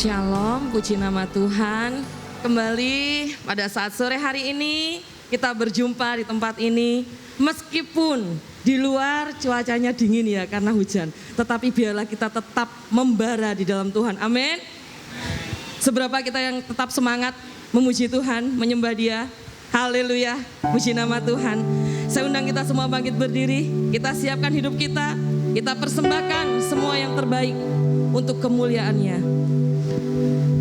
Shalom, puji nama Tuhan. Kembali pada saat sore hari ini kita berjumpa di tempat ini. Meskipun di luar cuacanya dingin ya karena hujan, tetapi biarlah kita tetap membara di dalam Tuhan. Amin. Seberapa kita yang tetap semangat memuji Tuhan, menyembah Dia. Haleluya, puji nama Tuhan. Saya undang kita semua bangkit berdiri. Kita siapkan hidup kita. Kita persembahkan semua yang terbaik untuk kemuliaan-Nya.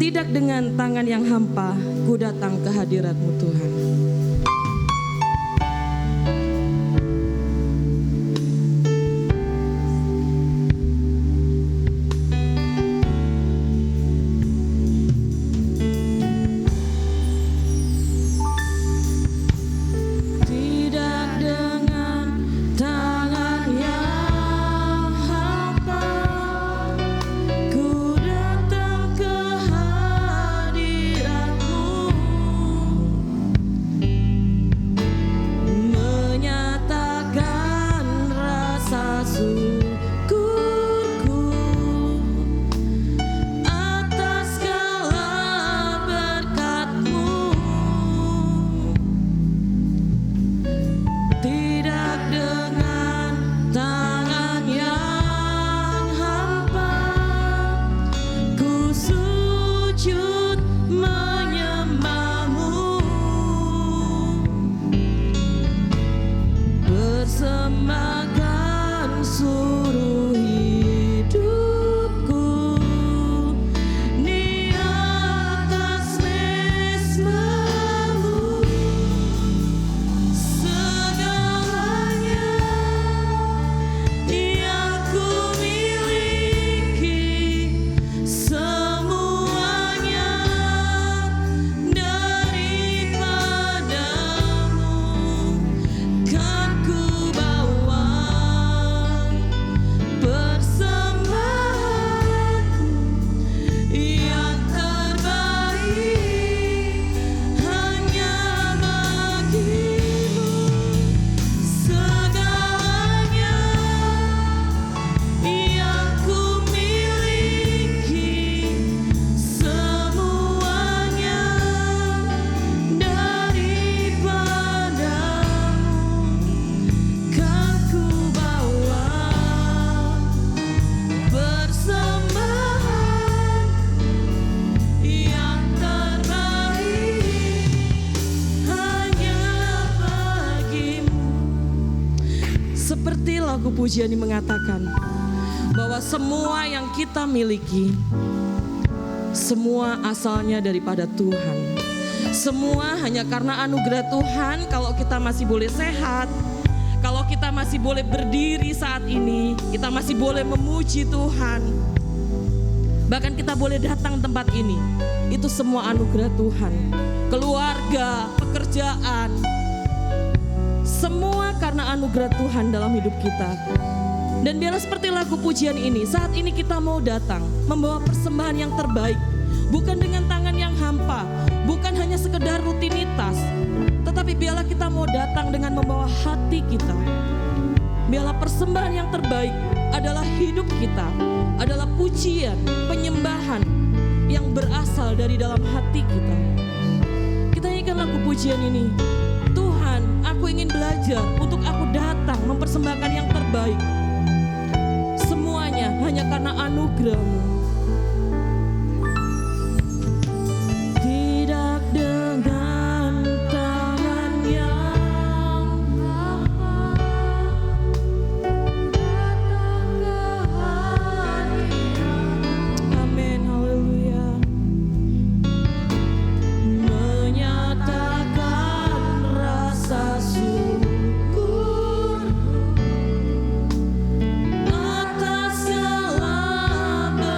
Tidak dengan tangan yang hampa, ku datang ke hadirat-Mu Tuhan. Pujian ini mengatakan bahwa semua yang kita miliki, semua asalnya daripada Tuhan. Semua hanya karena anugerah Tuhan. Kalau kita masih boleh sehat, kalau kita masih boleh berdiri saat ini, kita masih boleh memuji Tuhan, bahkan kita boleh datang tempat ini, itu semua anugerah Tuhan. Keluarga, pekerjaan, semua karena anugerah Tuhan dalam hidup kita. Dan biarlah seperti lagu pujian ini, saat ini kita mau datang membawa persembahan yang terbaik, bukan dengan tangan yang hampa, bukan hanya sekedar rutinitas, tetapi biarlah kita mau datang dengan membawa hati kita. Biarlah persembahan yang terbaik adalah hidup kita, adalah pujian, penyembahan yang berasal dari dalam hati kita. Kita nyanyikan lagu pujian ini. Tuhan, aku ingin belajar untuk aku datang mempersembahkan yang terbaik. Semuanya hanya karena anugerah-Mu. Tidak dengan tangan yang hampa, datang ke hadirat-Mu. Amin, haleluya. Menyatakan rasa syukur atas segala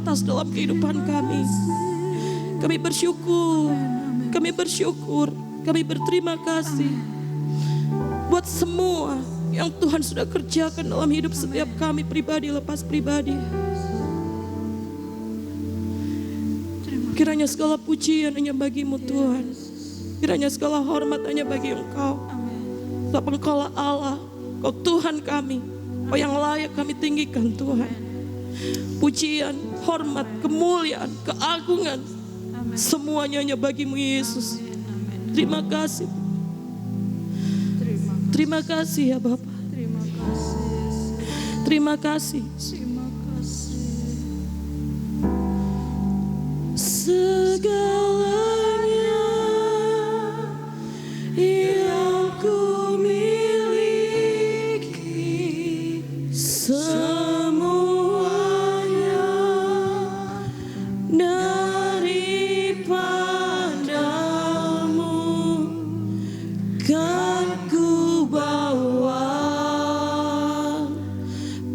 atas dalam kehidupan kami. Kami bersyukur, kami bersyukur, kami berterima kasih buat semua yang Tuhan sudah kerjakan dalam hidup setiap kami pribadi lepas pribadi. Kiranya segala pujian hanya bagi-Mu Tuhan. Kiranya segala hormat hanya bagi Engkau. Sebab Engkau Allah, Engkau Tuhan kami, Engkau yang layak kami tinggikan Tuhan. Pujian, hormat, kemuliaan, keagungan, semuanya hanya bagi-Mu Yesus. Terima kasih. Terima kasih ya Bapa. Terima kasih. Segalanya yang ku miliki, semuanya daripadamu kan ku bawa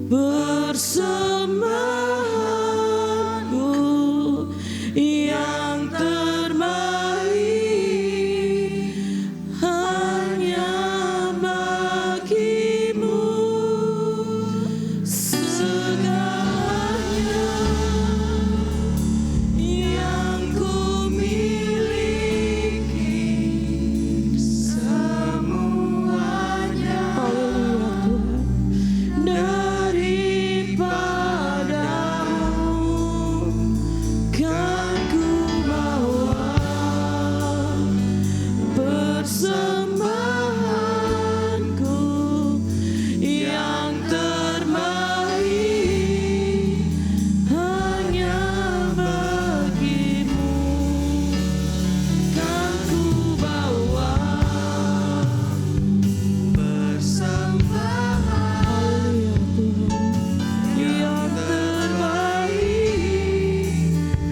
persembahanku yang terbaik hanya bagi-Mu. Segalanya yang ku miliki, semuanya daripadamu kan ku bawa persembahanku yang terbaik hanya bagi-Mu kan ku bawa persembahan yang terbaik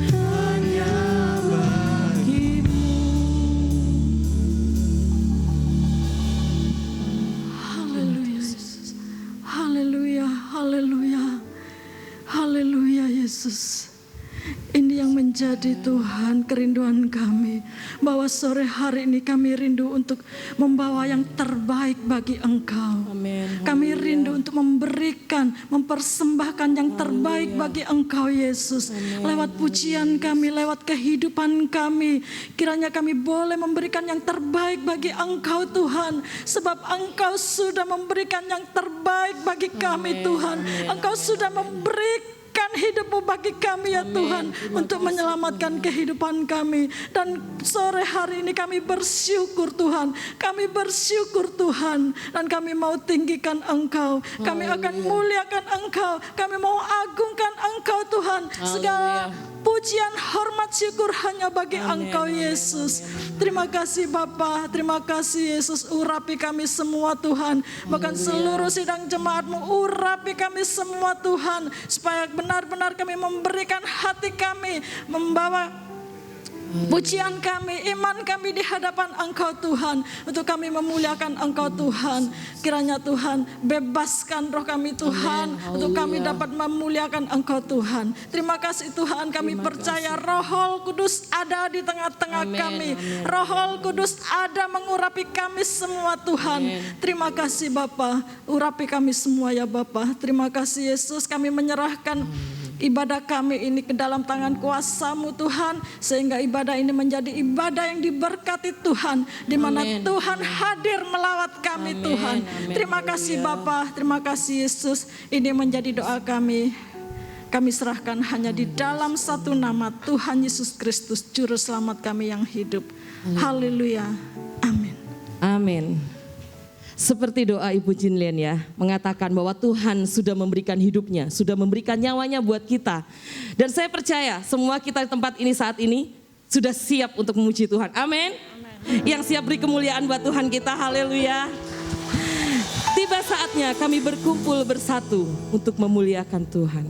hanya bagi-Mu. Haleluya Yesus. Haleluya, haleluya. Haleluya Yesus. Ini yang menjadi Tuhan kerinduan kami, bahwa sore hari ini kami rindu untuk membawa yang terbaik bagi Engkau. Kami rindu untuk memberikan, mempersembahkan yang terbaik bagi Engkau Yesus. Lewat pujian kami, lewat kehidupan kami, kiranya kami boleh memberikan yang terbaik bagi Engkau Tuhan. Sebab Engkau sudah memberikan yang terbaik bagi kami Tuhan. Engkau sudah memberikan hidup-Mu bagi kami ya Tuhan, untuk menyelamatkan kehidupan kami. Dan sore hari ini kami bersyukur Tuhan, kami bersyukur Tuhan, dan kami mau tinggikan Engkau, kami akan muliakan Engkau, kami mau agungkan Engkau Tuhan. Segala pujian, hormat, syukur hanya bagi Engkau Yesus. Terima kasih Bapa, terima kasih Yesus. Urapi kami semua Tuhan, bahkan seluruh sidang jemaat-Mu, urapi kami semua Tuhan, supaya benar-benar kami memberikan hati kami, membawa pujian kami, iman kami di hadapan Engkau Tuhan, untuk kami memuliakan Engkau Tuhan. Kiranya Tuhan bebaskan roh kami Tuhan, untuk kami dapat memuliakan Engkau Tuhan. Terima kasih Tuhan, kami percaya Roh Kudus ada di tengah-tengah kami. Roh Kudus ada mengurapi kami semua Tuhan. Terima kasih Bapa, urapi kami semua ya Bapa. Terima kasih Yesus, kami menyerahkan ibadah kami ini ke dalam tangan kuasa-Mu Tuhan, sehingga ibadah ini menjadi ibadah yang diberkati Tuhan, di mana Tuhan hadir melawat kami Tuhan. Terima kasih Bapa, terima kasih Yesus. Ini menjadi doa kami. Kami serahkan hanya di dalam satu nama, Tuhan Yesus Kristus, Juru Selamat kami yang hidup. Haleluya. Amin. Amin. Seperti doa Ibu Jinlian ya, mengatakan bahwa Tuhan sudah memberikan hidupnya, sudah memberikan nyawanya buat kita. Dan saya percaya semua kita di tempat ini saat ini sudah siap untuk memuji Tuhan. Amin. Yang siap beri kemuliaan buat Tuhan kita. Haleluya. Tiba saatnya kami berkumpul bersatu untuk memuliakan Tuhan.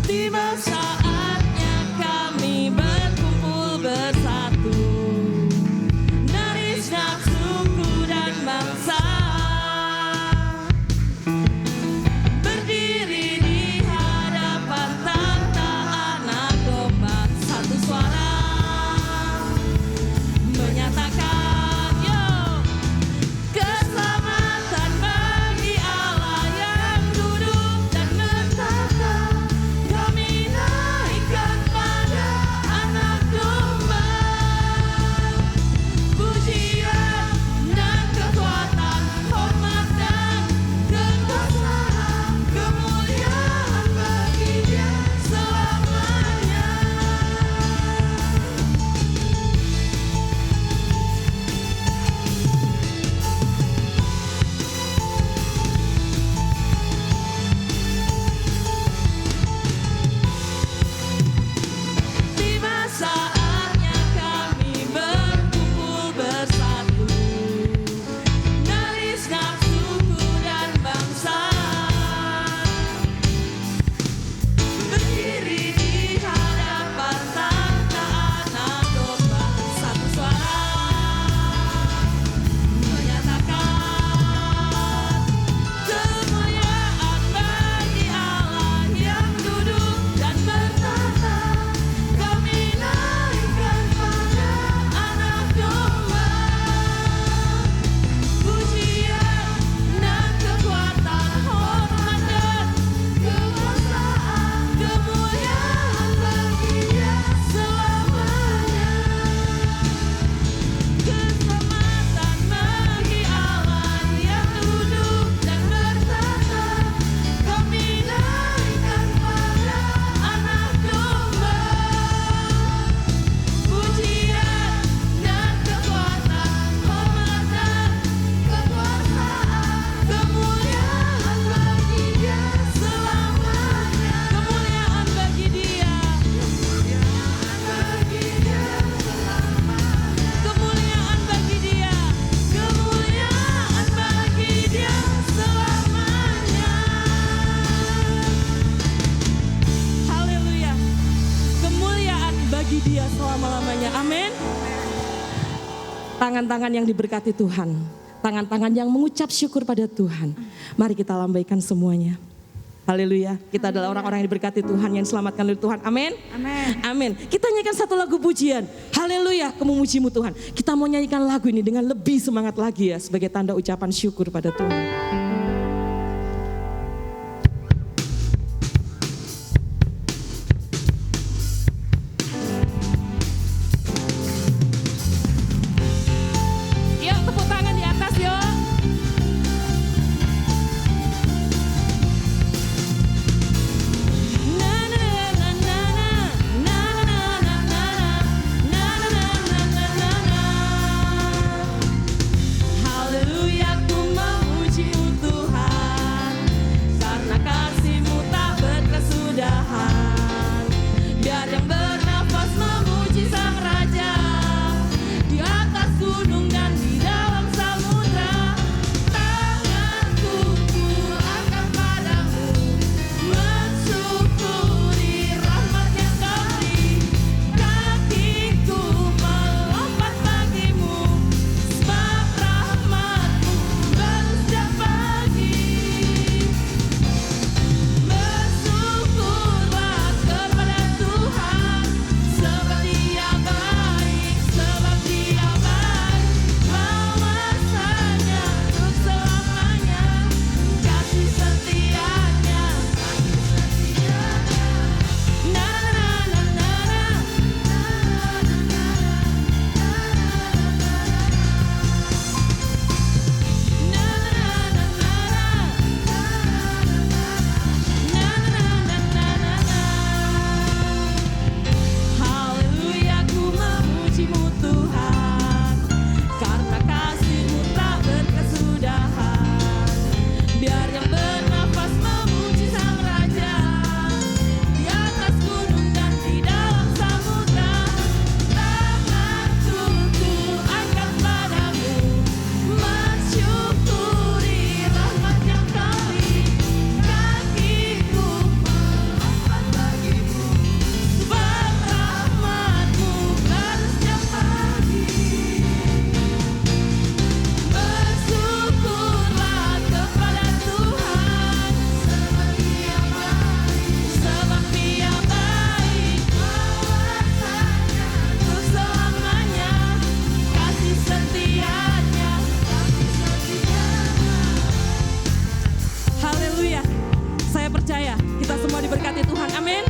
Tiba saat namanya. Amin. Tangan-tangan yang diberkati Tuhan, tangan-tangan yang mengucap syukur pada Tuhan. Mari kita lambaikan semuanya. Haleluya. Kita adalah orang-orang yang diberkati Tuhan, yang diselamatkan oleh Tuhan. Amin. Amin. Amin. Kita nyanyikan satu lagu pujian. Haleluya, Aku memuji-Mu Tuhan. Kita mau nyanyikan lagu ini dengan lebih semangat lagi ya, sebagai tanda ucapan syukur pada Tuhan. Yuk, tepuk tangan di atas yuk. Haleluya, ku memuji-Mu Tuhan, karena kasih-Mu tak berkesudahan. Biar yang bernafas memuji Sang Raja, di atas gunung dan di dalam samudra. Tanganku ku angkat padamu, mensyukuri rahmat yang Kau beri. Kakiku melompat bagimu, sebab rahmat-Mu baru setiap pagi. Bersyukurlah kepada Tuhan, sebab Dia baik, sebab Dia baik. Kuasanya untuk selamanya, kasih setianya, na na na na Haleluya, ku memuji-Mu Tuhan, karena kasih-Mu tak berkesudahan. Biar yang bernafas memuji Sang Raja, di atas gunung dan di dalam samudra. Tanganku ku angkat padamu, mensyukuri rahmat yang Kau beri. Kakiku melompat bagimu, sebab rahmat-Mu baru setiap pagi. Bersyukurlah kepada Tuhan, sebab Dia baik, kuasanya untuk selamanya, kasih setianya. Haleluya. Saya percaya kita semua diberkati Tuhan. Amin.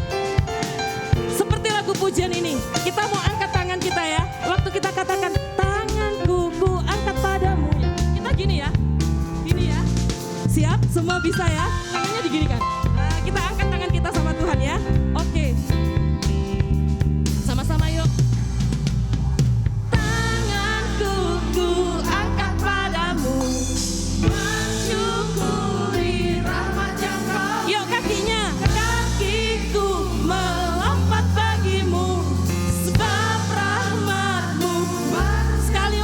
Seperti lagu pujian ini, kita mau angkat tangan kita ya. Waktu kita katakan tanganku ku angkat padamu, kita gini ya. Gini ya. Siap? Semua bisa ya? Tangannya diginikan. Nah, kita angkat tangan kita sama Tuhan ya. Oke. Sama-sama yuk. Tanganku ku angkat padamu, mensyukuri rahmat yang Kau. Yuk kakinya. Kakiku melompat bagimu, sebab rahmat-Mu. Sekali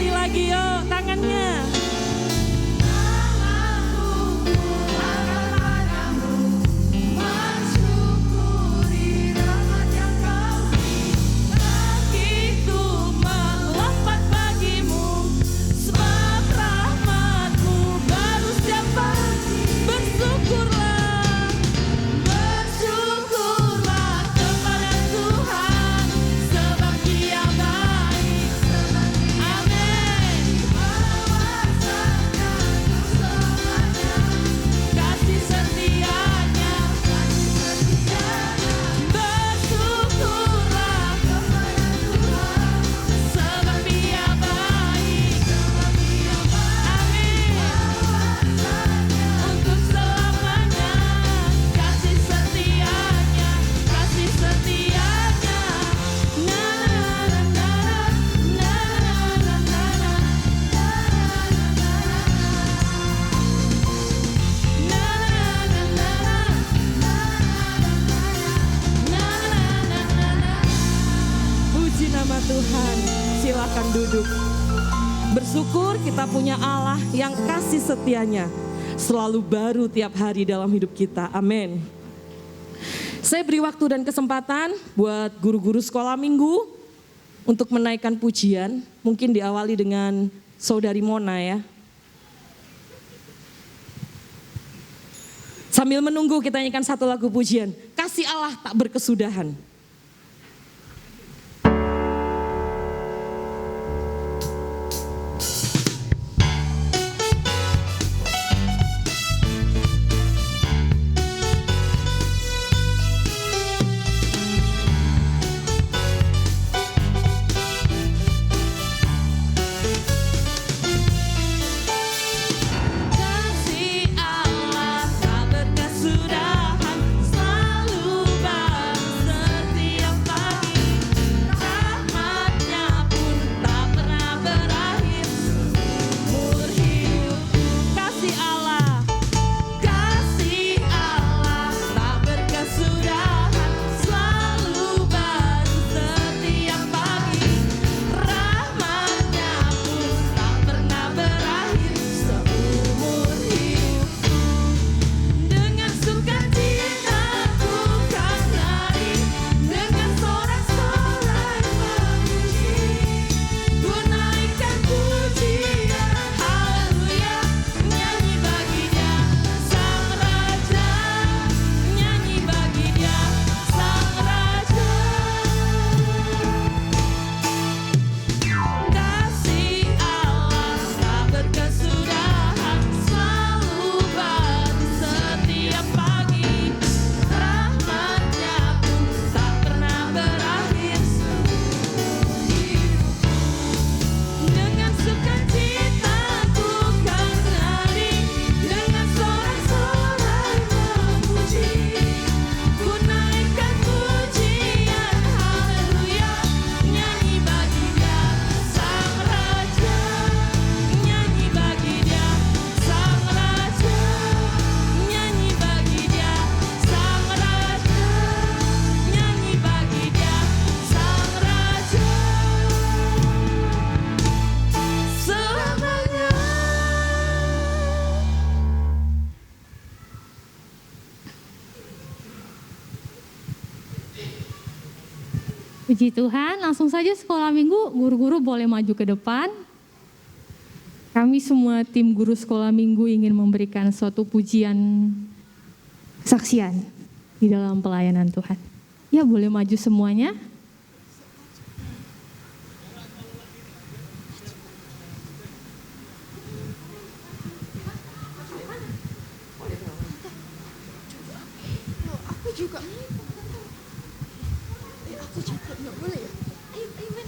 lagi yuk tangannya. Tanganku angkat padamu, mensyukuri rahmat yang Kau beri. Kakiku melompat bagimu, sebab rahmat-Mu baru setiap pagi. Bersyukurlah kepada Tuhan, sebab Dia baik. Amin. Kuasanya untuk selamanya, kasih setianya. Bersyukurlah kepada Tuhan, sebab Dia baik. Amin. Untuk selamanya, kasih setianya, kasih setianya. Na na na na na na Puji nama Tuhan. Silakan duduk. Bersyukur kita punya Allah yang kasih setianya selalu baru tiap hari dalam hidup kita. Amin. Saya beri waktu dan kesempatan buat guru-guru sekolah minggu untuk menaikkan pujian, mungkin diawali dengan Saudari Mona ya. Sambil menunggu kita nyanyikan satu lagu pujian, Kasih Allah Tak Berkesudahan. Puji Tuhan, langsung saja sekolah minggu, guru-guru boleh maju ke depan. Kami semua tim guru sekolah minggu ingin memberikan suatu pujian kesaksian di dalam pelayanan Tuhan. Ya, boleh maju semuanya. Aku juga. Aku juga nggak boleh ya. Ayo men.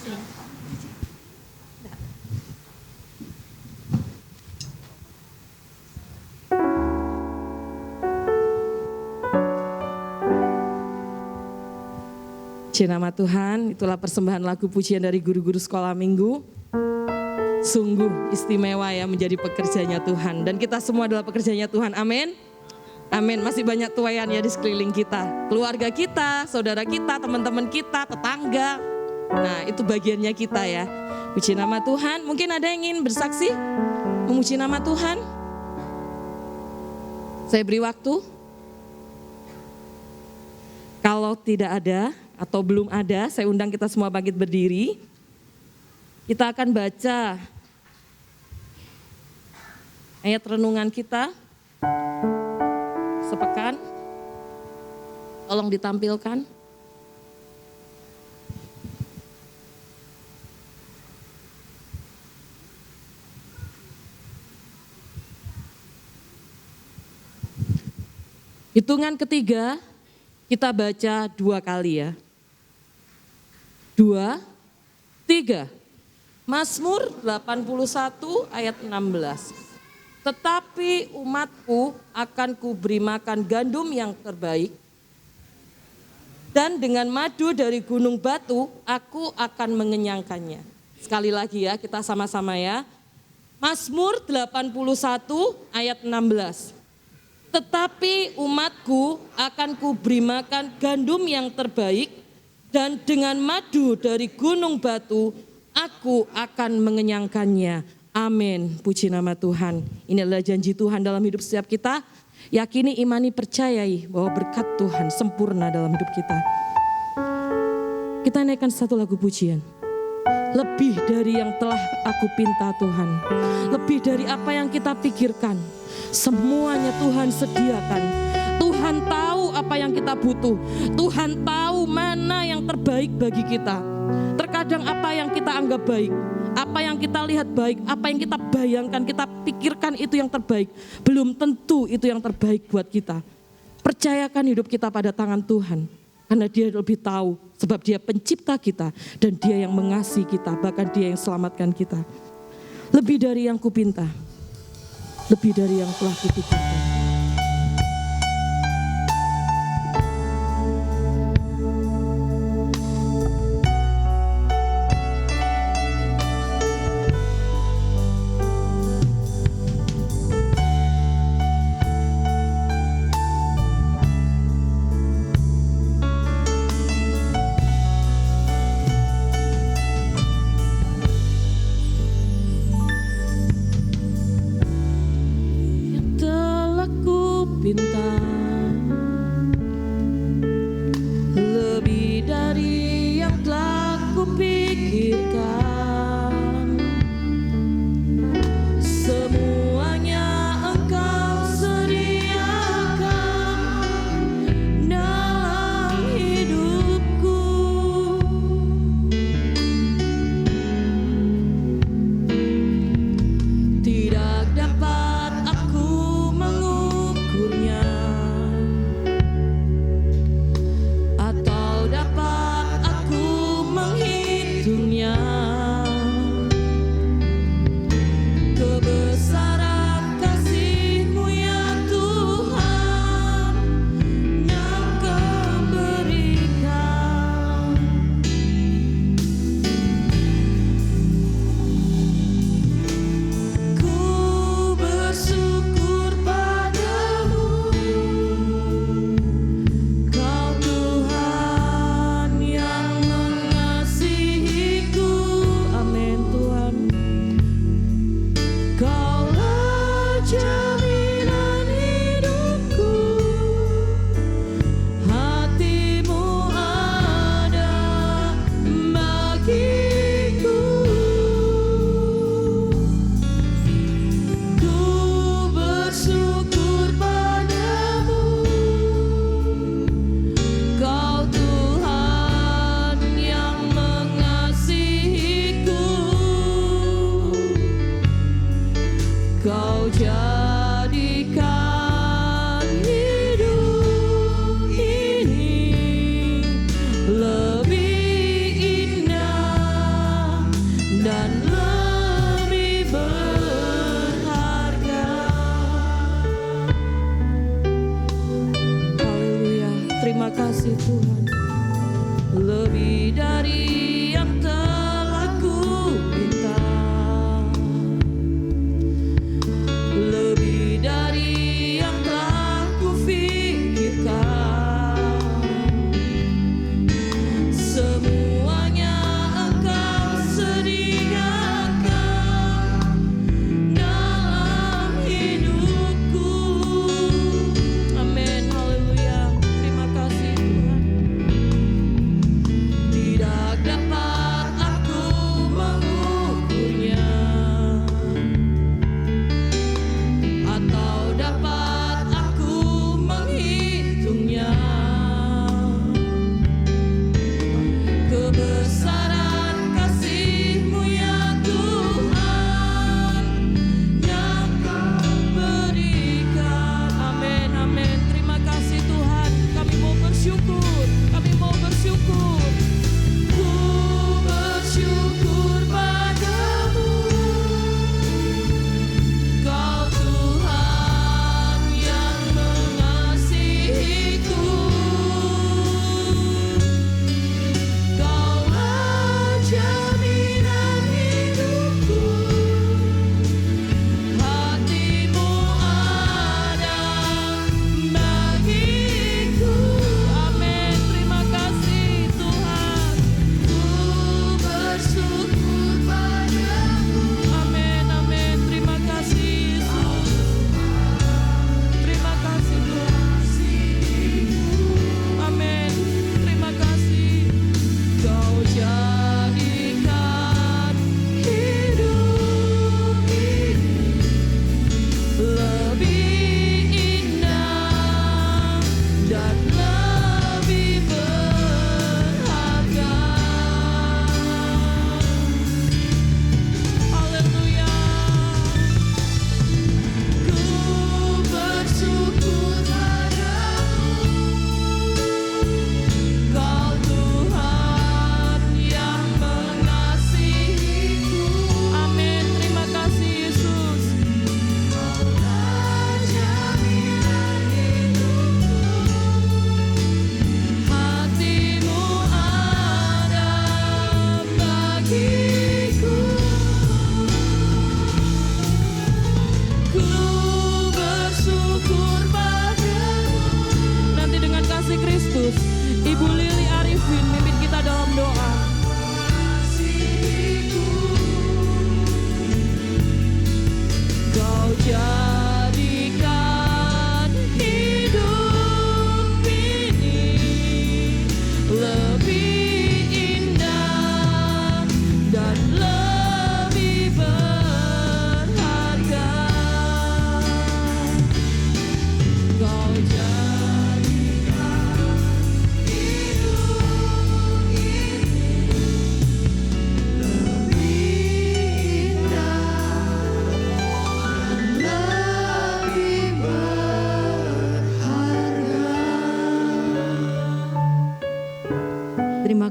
Puji nama Tuhan, itulah persembahan lagu pujian dari guru-guru sekolah minggu. Sungguh istimewa ya menjadi pekerjanya Tuhan. Dan kita semua adalah pekerjanya Tuhan, amin. Amin, masih banyak tuayan ya di sekeliling kita. Keluarga kita, saudara kita, teman-teman kita, tetangga. Nah itu bagiannya kita ya. Puji nama Tuhan, mungkin ada yang ingin bersaksi, memuji nama Tuhan. Saya beri waktu. Kalau tidak ada atau belum ada, saya undang kita semua bangkit berdiri. Kita akan baca ayat renungan kita sepekan. Tolong ditampilkan. Hitungan ketiga kita baca 2 kali ya. 2, 3. Mazmur 81 ayat 16. Tetapi umatku akan kuberi makan gandum yang terbaik, dan dengan madu dari gunung batu aku akan mengenyangkannya. Sekali lagi ya, kita sama-sama ya. Mazmur 81 ayat 16. Tetapi umatku akan kuberi makan gandum yang terbaik, dan dengan madu dari gunung batu aku akan mengenyangkannya. Amin. Puji nama Tuhan. Ini adalah janji Tuhan dalam hidup setiap kita. Yakini, imani, percayai bahwa berkat Tuhan sempurna dalam hidup kita. Kita naikkan satu lagu pujian. Lebih dari yang telah aku pinta Tuhan. Lebih dari apa yang kita pikirkan. Semuanya Tuhan sediakan. Tuhan tahu apa yang kita butuh. Tuhan tahu mana yang terbaik bagi kita. Terkadang apa yang kita anggap baik, apa yang kita lihat baik, apa yang kita bayangkan, kita pikirkan itu yang terbaik, belum tentu itu yang terbaik buat kita. Percayakan hidup kita pada tangan Tuhan, karena Dia lebih tahu, sebab Dia pencipta kita, dan Dia yang mengasihi kita, bahkan Dia yang selamatkan kita. Lebih dari yang kupinta, lebih dari yang telah kupikirkan. Lebih dari yang telah kupikirkan, semuanya Engkau sediakan dalam hidupku. Tidak dapat aku mengukurnya, atau dapat aku menghitungnya.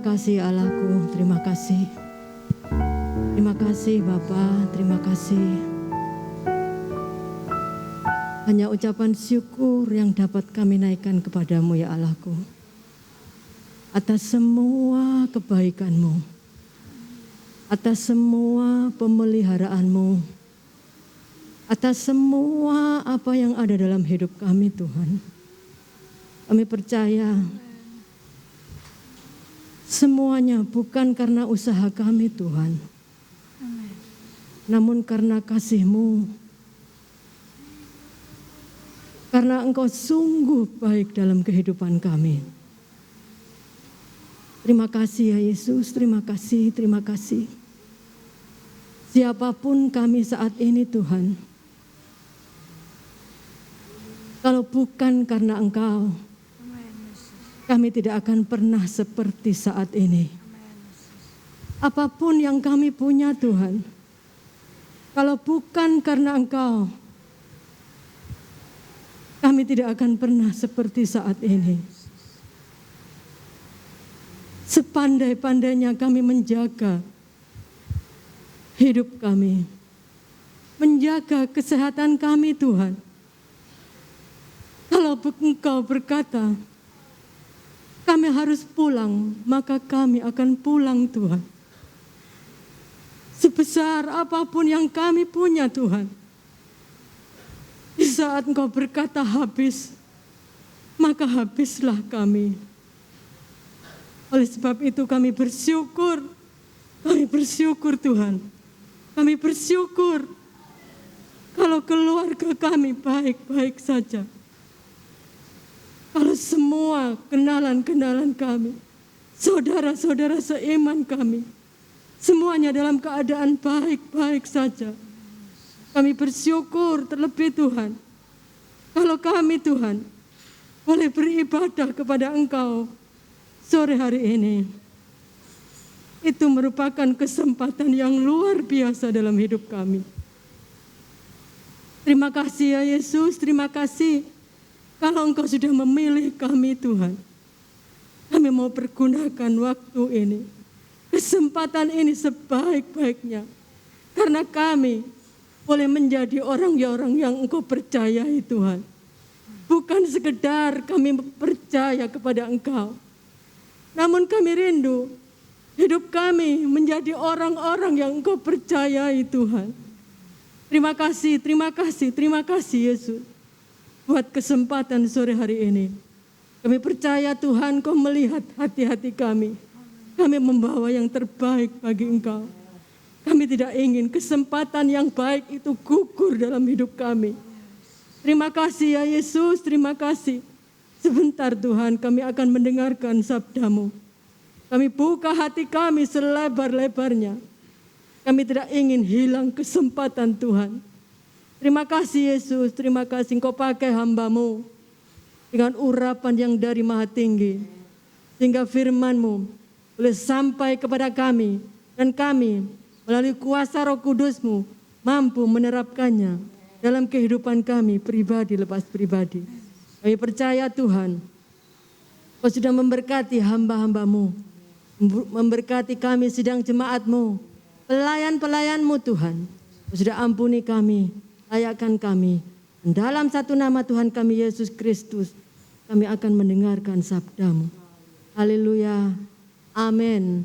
kasih Allahku, terima kasih. Terima kasih Bapa, terima kasih. Hanya ucapan syukur yang dapat kami naikkan kepadamu ya Allahku. Atas semua kebaikan-Mu, atas semua pemeliharaanmu, atas semua apa yang ada dalam hidup kami Tuhan. Kami percaya semuanya bukan karena usaha kami Tuhan, namun karena kasih-Mu, karena Engkau sungguh baik dalam kehidupan kami. Terima kasih ya Yesus, terima kasih, terima kasih. Siapapun kami saat ini Tuhan, kalau bukan karena Engkau, kami tidak akan pernah seperti saat ini. Apapun yang kami punya Tuhan, kalau bukan karena Engkau, kami tidak akan pernah seperti saat ini. Sepandai-pandainya kami menjaga hidup kami, menjaga kesehatan kami Tuhan. Kalau Engkau berkata, kami harus pulang, maka kami akan pulang Tuhan. Sebesar apapun yang kami punya Tuhan, di saat Engkau berkata habis, maka habislah kami. Oleh sebab itu kami bersyukur Tuhan. Kami bersyukur kalau keluarga kami baik-baik saja. Kalau semua kenalan-kenalan kami, saudara-saudara seiman kami, semuanya dalam keadaan baik-baik saja. Kami bersyukur terlebih Tuhan, kalau kami Tuhan boleh beribadah kepada Engkau sore hari ini. Itu merupakan kesempatan yang luar biasa dalam hidup kami. Terima kasih ya Yesus, terima kasih. Kalau Engkau sudah memilih kami Tuhan, kami mau pergunakan waktu ini, kesempatan ini sebaik-baiknya. Karena kami boleh menjadi orang-orang yang Engkau percayai Tuhan. Bukan sekedar kami percaya kepada Engkau, namun kami rindu hidup kami menjadi orang-orang yang Engkau percayai Tuhan. Terima kasih, terima kasih, terima kasih Yesus buat kesempatan sore hari ini. Kami percaya Tuhan Engkau melihat hati-hati kami. Kami membawa yang terbaik bagi Engkau. Kami tidak ingin kesempatan yang baik itu gugur dalam hidup kami. Terima kasih ya Yesus, terima kasih. Sebentar Tuhan kami akan mendengarkan sabda-Mu. Kami buka hati kami selebar-lebarnya. Kami tidak ingin hilang kesempatan Tuhan. Terima kasih Yesus, terima kasih Engkau pakai hamba-Mu dengan urapan yang dari Maha Tinggi. Sehingga firman-Mu boleh sampai kepada kami. Dan kami melalui kuasa Roh Kudus-Mu mampu menerapkannya dalam kehidupan kami pribadi lepas pribadi. Kami percaya Tuhan, Kau sudah memberkati hamba-hamba-Mu, memberkati kami sidang jemaat-Mu, pelayan-pelayan-Mu Tuhan. Kau sudah ampuni kami, layakkan kami. Dalam satu nama Tuhan kami Yesus Kristus, kami akan mendengarkan sabda-Mu. Haleluya, amin.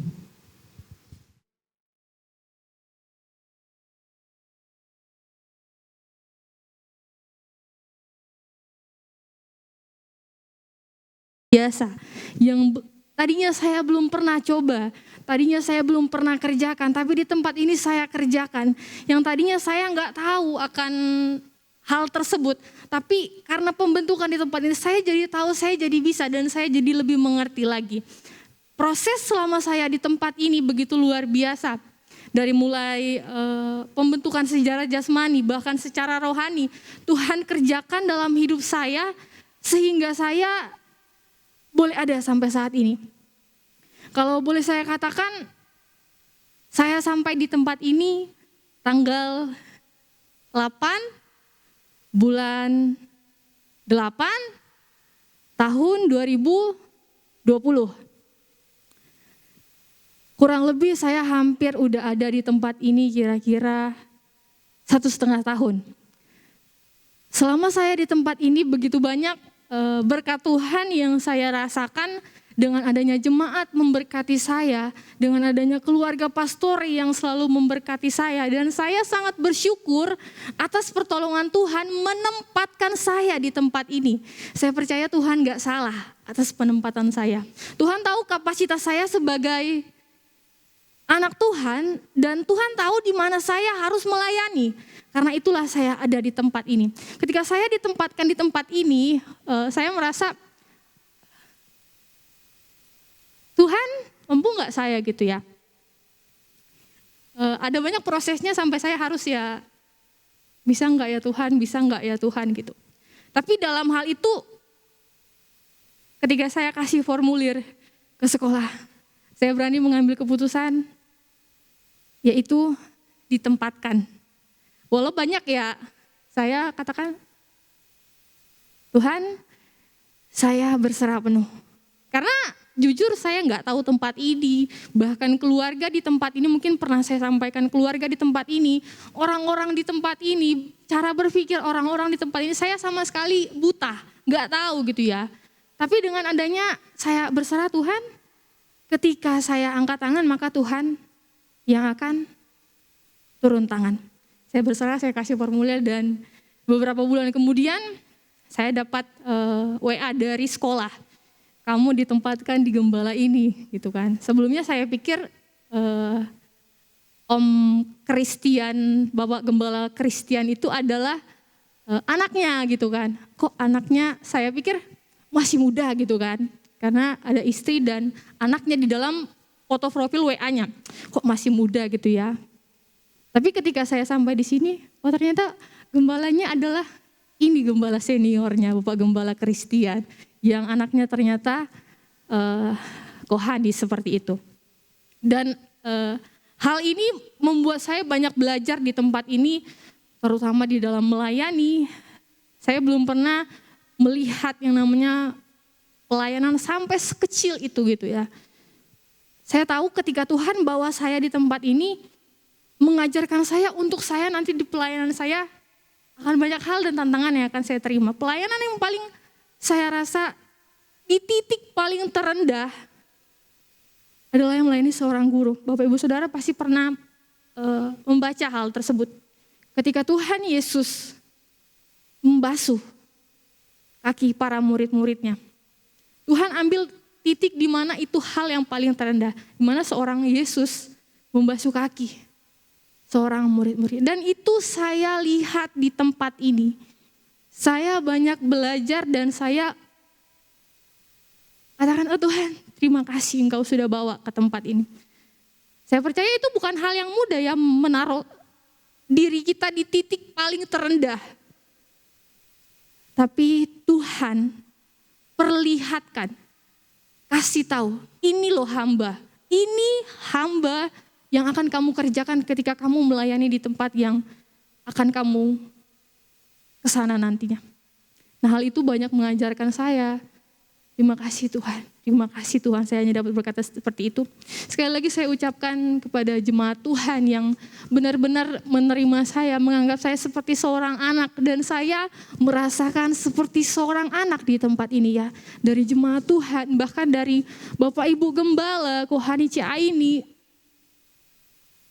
Biasa yang tadinya saya belum pernah coba, tadinya saya belum pernah kerjakan, tapi di tempat ini saya kerjakan. Yang tadinya saya nggak tahu akan hal tersebut, tapi karena pembentukan di tempat ini saya jadi tahu, saya jadi bisa, dan saya jadi lebih mengerti lagi. Proses selama saya di tempat ini begitu luar biasa. Dari mulai pembentukan sejarah jasmani, bahkan secara rohani, Tuhan kerjakan dalam hidup saya sehingga saya boleh ada sampai saat ini. Kalau boleh saya katakan, saya sampai di tempat ini tanggal 8 bulan 8 tahun 2020. Kurang lebih saya hampir udah ada di tempat ini kira-kira 1,5 tahun. Selama saya di tempat ini begitu banyak berkat Tuhan yang saya rasakan dengan adanya jemaat memberkati saya, dengan adanya keluarga pastori yang selalu memberkati saya. Dan saya sangat bersyukur atas pertolongan Tuhan menempatkan saya di tempat ini. Saya percaya Tuhan gak salah atas penempatan saya. Tuhan tahu kapasitas saya sebagai anak Tuhan, dan Tuhan tahu di mana saya harus melayani. Karena itulah saya ada di tempat ini. Ketika saya ditempatkan di tempat ini, saya merasa Tuhan mampu gak saya gitu ya. Ada banyak prosesnya sampai saya harus ya, bisa gak ya Tuhan, bisa gak ya Tuhan gitu. Tapi dalam hal itu, ketika saya kasih formulir ke sekolah, saya berani mengambil keputusan, yaitu ditempatkan. Walau banyak ya, saya katakan, Tuhan, saya berserah penuh. Karena jujur saya nggak tahu tempat ini, bahkan keluarga di tempat ini, mungkin pernah saya sampaikan, keluarga di tempat ini, orang-orang di tempat ini, cara berpikir orang-orang di tempat ini, saya sama sekali buta, nggak tahu gitu ya. Tapi dengan adanya saya berserah Tuhan, ketika saya angkat tangan maka Tuhan yang akan turun tangan. Saya berserah, saya kasih formulir, dan beberapa bulan kemudian saya dapat WA dari sekolah. Kamu ditempatkan di gembala ini gitu kan. Sebelumnya saya pikir Om Christian, Bapak Gembala Christian itu adalah anaknya gitu kan. Kok anaknya, saya pikir masih muda gitu kan. Karena ada istri dan anaknya di dalam foto profil WA-nya. Kok masih muda gitu ya. Tapi ketika saya sampai di sini, oh ternyata gembalanya adalah ini gembala seniornya Bapak Gembala Christian. Yang anaknya ternyata Kohani seperti itu. Dan hal ini membuat saya banyak belajar di tempat ini, terutama di dalam melayani. Saya belum pernah melihat yang namanya pelayanan sampai sekecil itu gitu ya. Saya tahu ketika Tuhan bawa saya di tempat ini, mengajarkan saya untuk saya nanti di pelayanan saya akan banyak hal dan tantangan yang akan saya terima. Pelayanan yang paling saya rasa di titik paling terendah adalah yang melayani seorang guru. Bapak Ibu Saudara pasti pernah membaca hal tersebut. Ketika Tuhan Yesus membasuh kaki para murid-muridnya. Tuhan ambil titik di mana itu hal yang paling terendah. Di mana seorang Yesus membasuh kaki seorang murid-murid. Dan itu saya lihat di tempat ini. Saya banyak belajar dan saya katakan, oh Tuhan, terima kasih Engkau sudah bawa ke tempat ini. Saya percaya itu bukan hal yang mudah ya, menaruh diri kita di titik paling terendah. Tapi Tuhan perlihatkan, kasih tahu, ini loh hamba, ini hamba yang akan kamu kerjakan ketika kamu melayani di tempat yang akan kamu kesana nantinya. Nah hal itu banyak mengajarkan saya. Terima kasih Tuhan saya hanya dapat berkata seperti itu. Sekali lagi saya ucapkan kepada jemaat Tuhan yang benar-benar menerima saya, menganggap saya seperti seorang anak. Dan saya merasakan seperti seorang anak di tempat ini ya. Dari jemaat Tuhan, bahkan dari Bapak Ibu Gembala, Kohani Ciaini,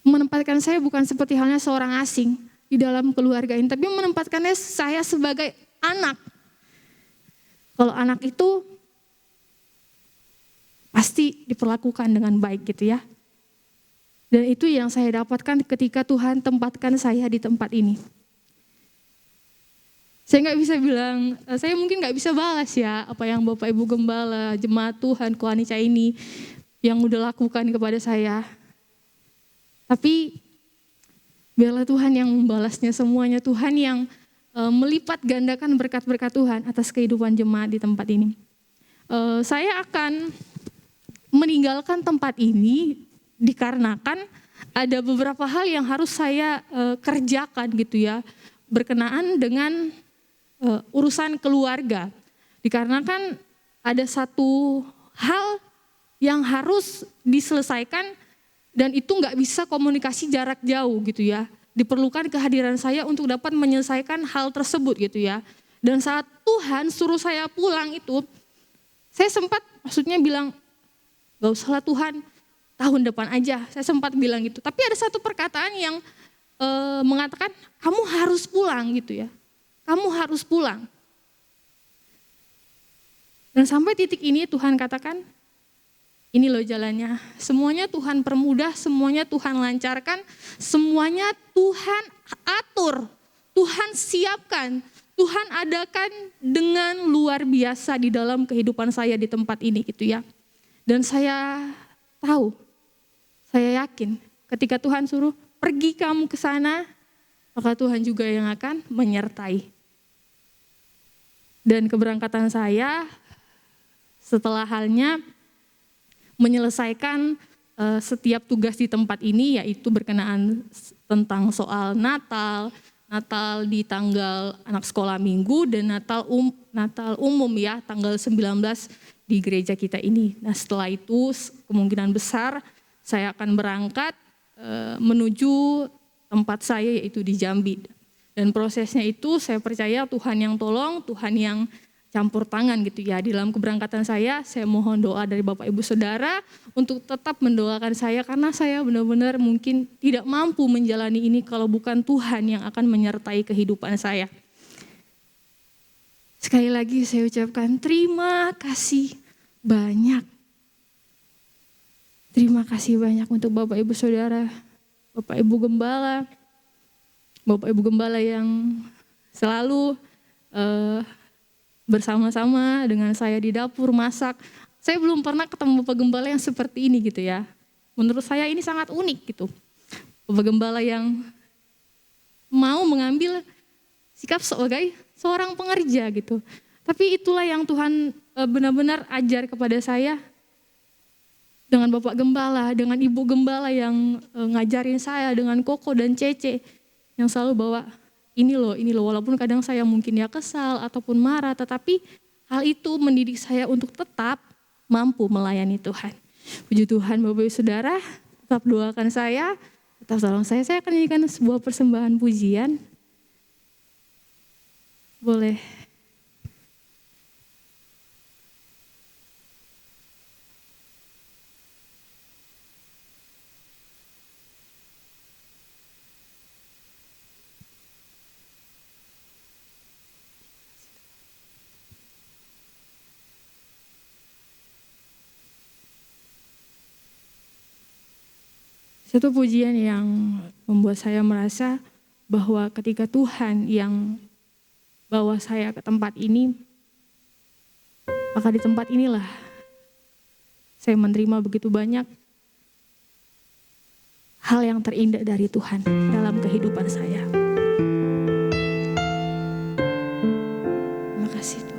menempatkan saya bukan seperti halnya seorang asing di dalam keluarga ini, tapi menempatkannya saya sebagai anak. Kalau anak itu pasti diperlakukan dengan baik gitu ya. Dan itu yang saya dapatkan ketika Tuhan tempatkan saya di tempat ini. Saya nggak bisa bilang, saya mungkin nggak bisa balas ya apa yang Bapak Ibu Gembala, jemaat Tuhan, Kohani Ciaini yang udah lakukan kepada saya. Tapi biarlah Tuhan yang membalasnya semuanya, Tuhan yang melipat gandakan berkat-berkat Tuhan atas kehidupan jemaat di tempat ini. Saya akan meninggalkan tempat ini dikarenakan ada beberapa hal yang harus saya kerjakan gitu ya, berkenaan dengan urusan keluarga. Dikarenakan ada satu hal yang harus diselesaikan Dan itu nggak bisa komunikasi jarak jauh gitu ya. Diperlukan kehadiran saya untuk dapat menyelesaikan hal tersebut gitu ya. Dan saat Tuhan suruh saya pulang itu, saya sempat maksudnya bilang, gak usah lah Tuhan, tahun depan aja. Saya sempat bilang gitu. Tapi ada satu perkataan yang mengatakan, kamu harus pulang gitu ya. Kamu harus pulang. Dan sampai titik ini Tuhan katakan, ini loh jalannya. Semuanya Tuhan permudah, semuanya Tuhan lancarkan, semuanya Tuhan atur, Tuhan siapkan, Tuhan adakan dengan luar biasa di dalam kehidupan saya di tempat ini gitu ya. Dan saya tahu, saya yakin ketika Tuhan suruh pergi kamu ke sana, maka Tuhan juga yang akan menyertai. Dan keberangkatan saya setelah halnya menyelesaikan setiap tugas di tempat ini, yaitu berkenaan tentang soal Natal di tanggal anak sekolah minggu, dan Natal umum ya tanggal 19 di gereja kita ini. Nah setelah itu kemungkinan besar saya akan berangkat menuju tempat saya yaitu di Jambi. Dan prosesnya itu saya percaya Tuhan yang tolong, Tuhan yang campur tangan gitu ya. Di dalam keberangkatan saya mohon doa dari Bapak Ibu Saudara untuk tetap mendoakan saya karena saya benar-benar mungkin tidak mampu menjalani ini kalau bukan Tuhan yang akan menyertai kehidupan saya. Sekali lagi saya ucapkan terima kasih banyak. Terima kasih banyak untuk Bapak Ibu Saudara, Bapak Ibu Gembala, Bapak Ibu Gembala yang selalu bersama-sama dengan saya di dapur masak. Saya belum pernah ketemu Bapak Gembala yang seperti ini gitu ya. Menurut saya ini sangat unik gitu. Bapak Gembala yang mau mengambil sikap sebagai seorang pengerja gitu. Tapi itulah yang Tuhan benar-benar ajar kepada saya. Dengan Bapak Gembala, dengan Ibu Gembala yang ngajarin saya, dengan Koko dan Cece yang selalu bawa ini loh, walaupun kadang saya mungkin ya kesal ataupun marah, tetapi hal itu mendidik saya untuk tetap mampu melayani Tuhan. Puji Tuhan Bapak Ibu Saudara, tetap doakan saya, tetap tolong saya akan nyanyikan sebuah persembahan pujian. Boleh. Satu pujian yang membuat saya merasa bahwa ketika Tuhan yang bawa saya ke tempat ini, maka di tempat inilah saya menerima begitu banyak hal yang terindah dari Tuhan dalam kehidupan saya. Terima kasih Tuhan.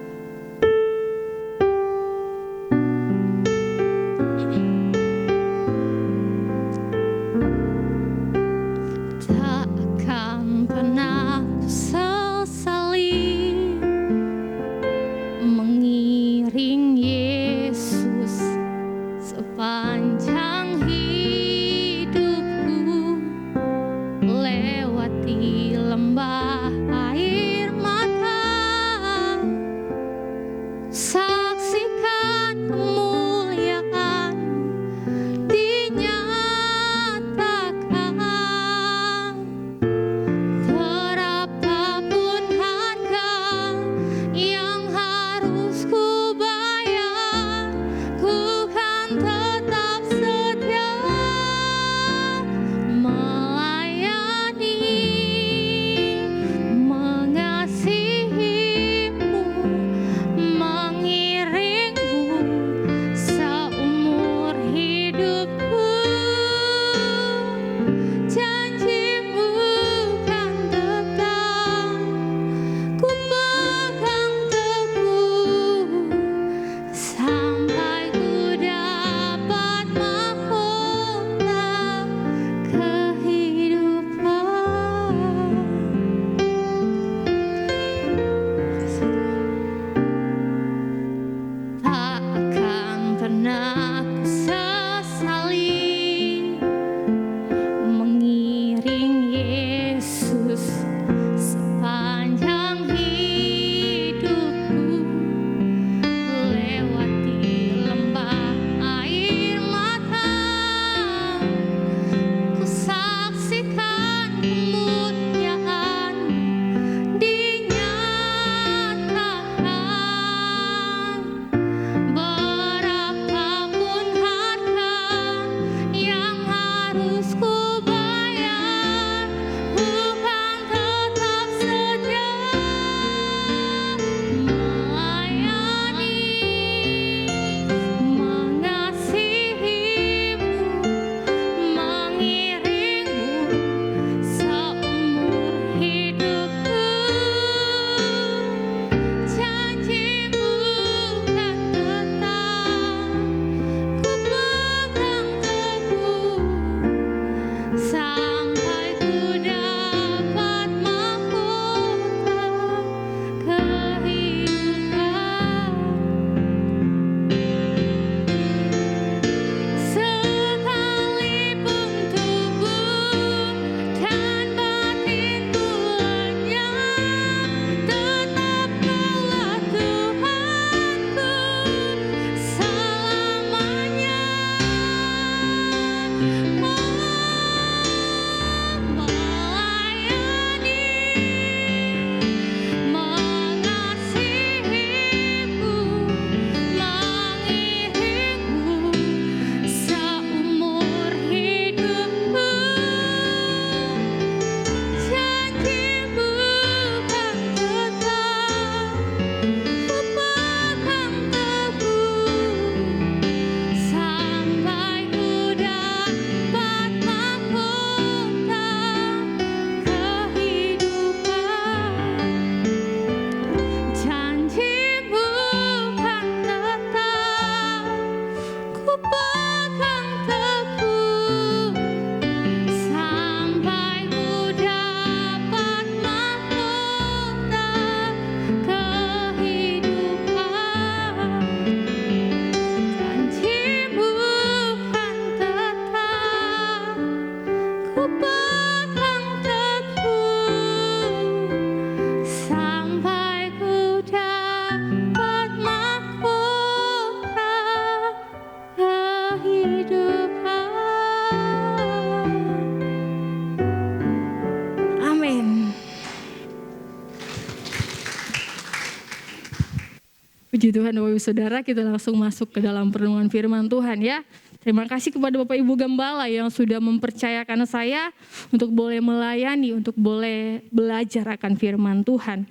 Puji Tuhan Bapak Ibu Saudara, kita langsung masuk ke dalam perenungan firman Tuhan ya. Terima kasih kepada Bapak Ibu Gembala yang sudah mempercayakan saya untuk boleh melayani, untuk boleh belajar akan firman Tuhan.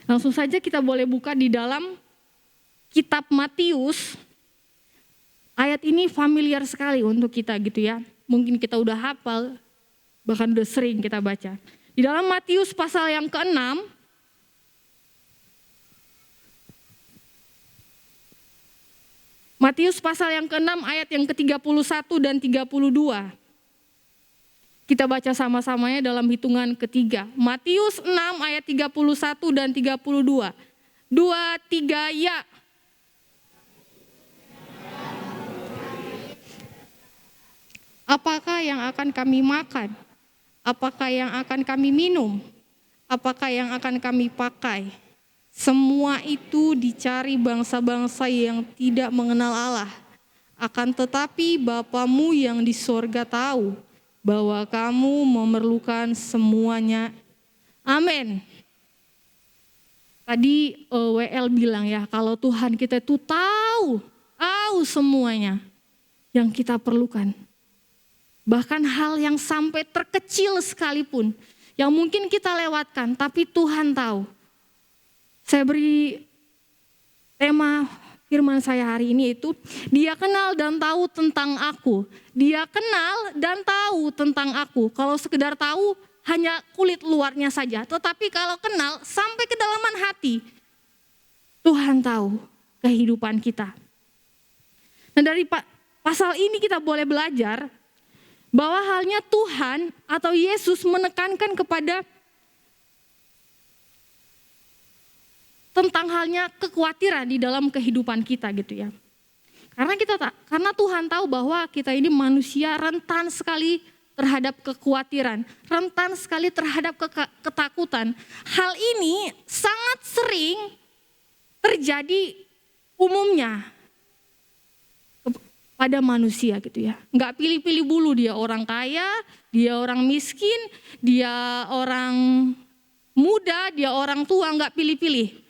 Langsung saja kita boleh buka di dalam kitab Matius. Ayat ini familiar sekali untuk kita gitu ya. Mungkin kita udah hafal, bahkan udah sering kita baca. Di dalam Matius pasal yang ke-6, Matius pasal yang ke-6 ayat yang ke-31 dan 32. Kita baca sama-samanya dalam hitungan ketiga. Matius 6 ayat 31 dan 32. 2, 3, ya. Apakah yang akan kami makan? Apakah yang akan kami minum? Apakah yang akan kami pakai? Semua itu dicari bangsa-bangsa yang tidak mengenal Allah. Akan tetapi Bapamu yang di sorga tahu bahwa kamu memerlukan semuanya. Amin. Tadi WL bilang ya, kalau Tuhan kita itu tahu semuanya yang kita perlukan. Bahkan hal yang sampai terkecil sekalipun, yang mungkin kita lewatkan, tapi Tuhan tahu. Saya beri tema firman saya hari ini itu, dia kenal dan tahu tentang aku. Dia kenal dan tahu tentang aku. Kalau sekedar tahu, hanya kulit luarnya saja. Tetapi kalau kenal, sampai kedalaman hati, Tuhan tahu kehidupan kita. Dan dari pasal ini kita boleh belajar, bahwa halnya Tuhan atau Yesus menekankan kepada tentang halnya kekhawatiran di dalam kehidupan kita gitu ya. Karena Tuhan tahu bahwa kita ini manusia rentan sekali terhadap kekhawatiran, rentan sekali terhadap ketakutan. Hal ini sangat sering terjadi umumnya pada manusia gitu ya. Nggak pilih-pilih bulu, dia orang kaya, dia orang miskin, dia orang muda, dia orang tua, nggak pilih-pilih.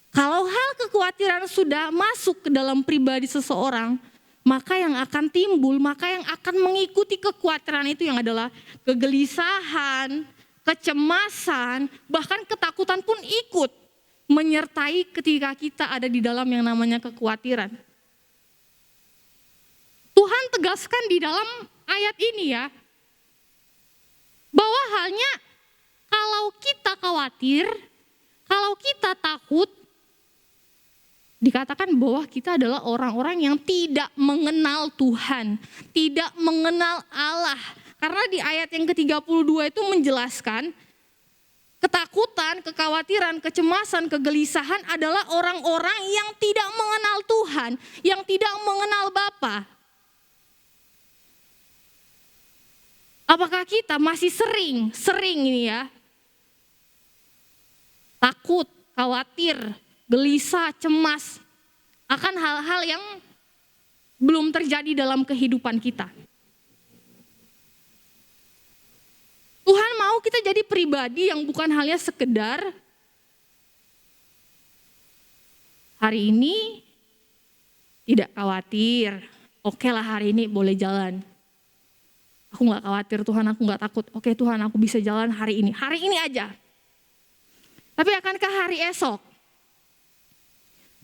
Kalau hal kekhawatiran sudah masuk ke dalam pribadi seseorang, maka yang akan timbul, maka yang akan mengikuti kekhawatiran itu yang adalah kegelisahan, kecemasan, bahkan ketakutan pun ikut menyertai ketika kita ada di dalam yang namanya kekhawatiran. Tuhan tegaskan di dalam ayat ini ya, bahwa halnya kalau kita khawatir, kalau kita takut, dikatakan bahwa kita adalah orang-orang yang tidak mengenal Tuhan, tidak mengenal Allah. Karena di ayat yang ke-32 itu menjelaskan ketakutan, kekhawatiran, kecemasan, kegelisahan adalah orang-orang yang tidak mengenal Tuhan, yang tidak mengenal Bapa. Apakah kita masih sering ini ya, takut, khawatir, gelisah, cemas akan hal-hal yang belum terjadi dalam kehidupan kita. Tuhan mau kita jadi pribadi yang bukan halnya sekedar hari ini tidak khawatir. Oke lah, hari ini boleh jalan. Aku gak khawatir Tuhan, aku gak takut. Oke Tuhan, aku bisa jalan hari ini aja. Tapi akankah hari esok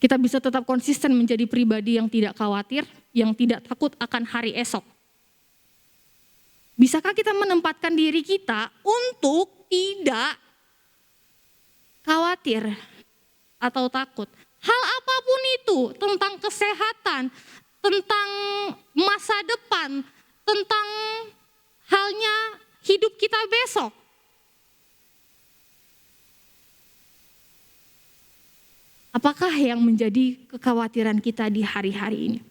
kita bisa tetap konsisten menjadi pribadi yang tidak khawatir, yang tidak takut akan hari esok? Bisakah kita menempatkan diri kita untuk tidak khawatir atau takut? Hal apapun itu, tentang kesehatan, tentang masa depan, tentang halnya hidup kita besok. Apakah yang menjadi kekhawatiran kita di hari-hari ini?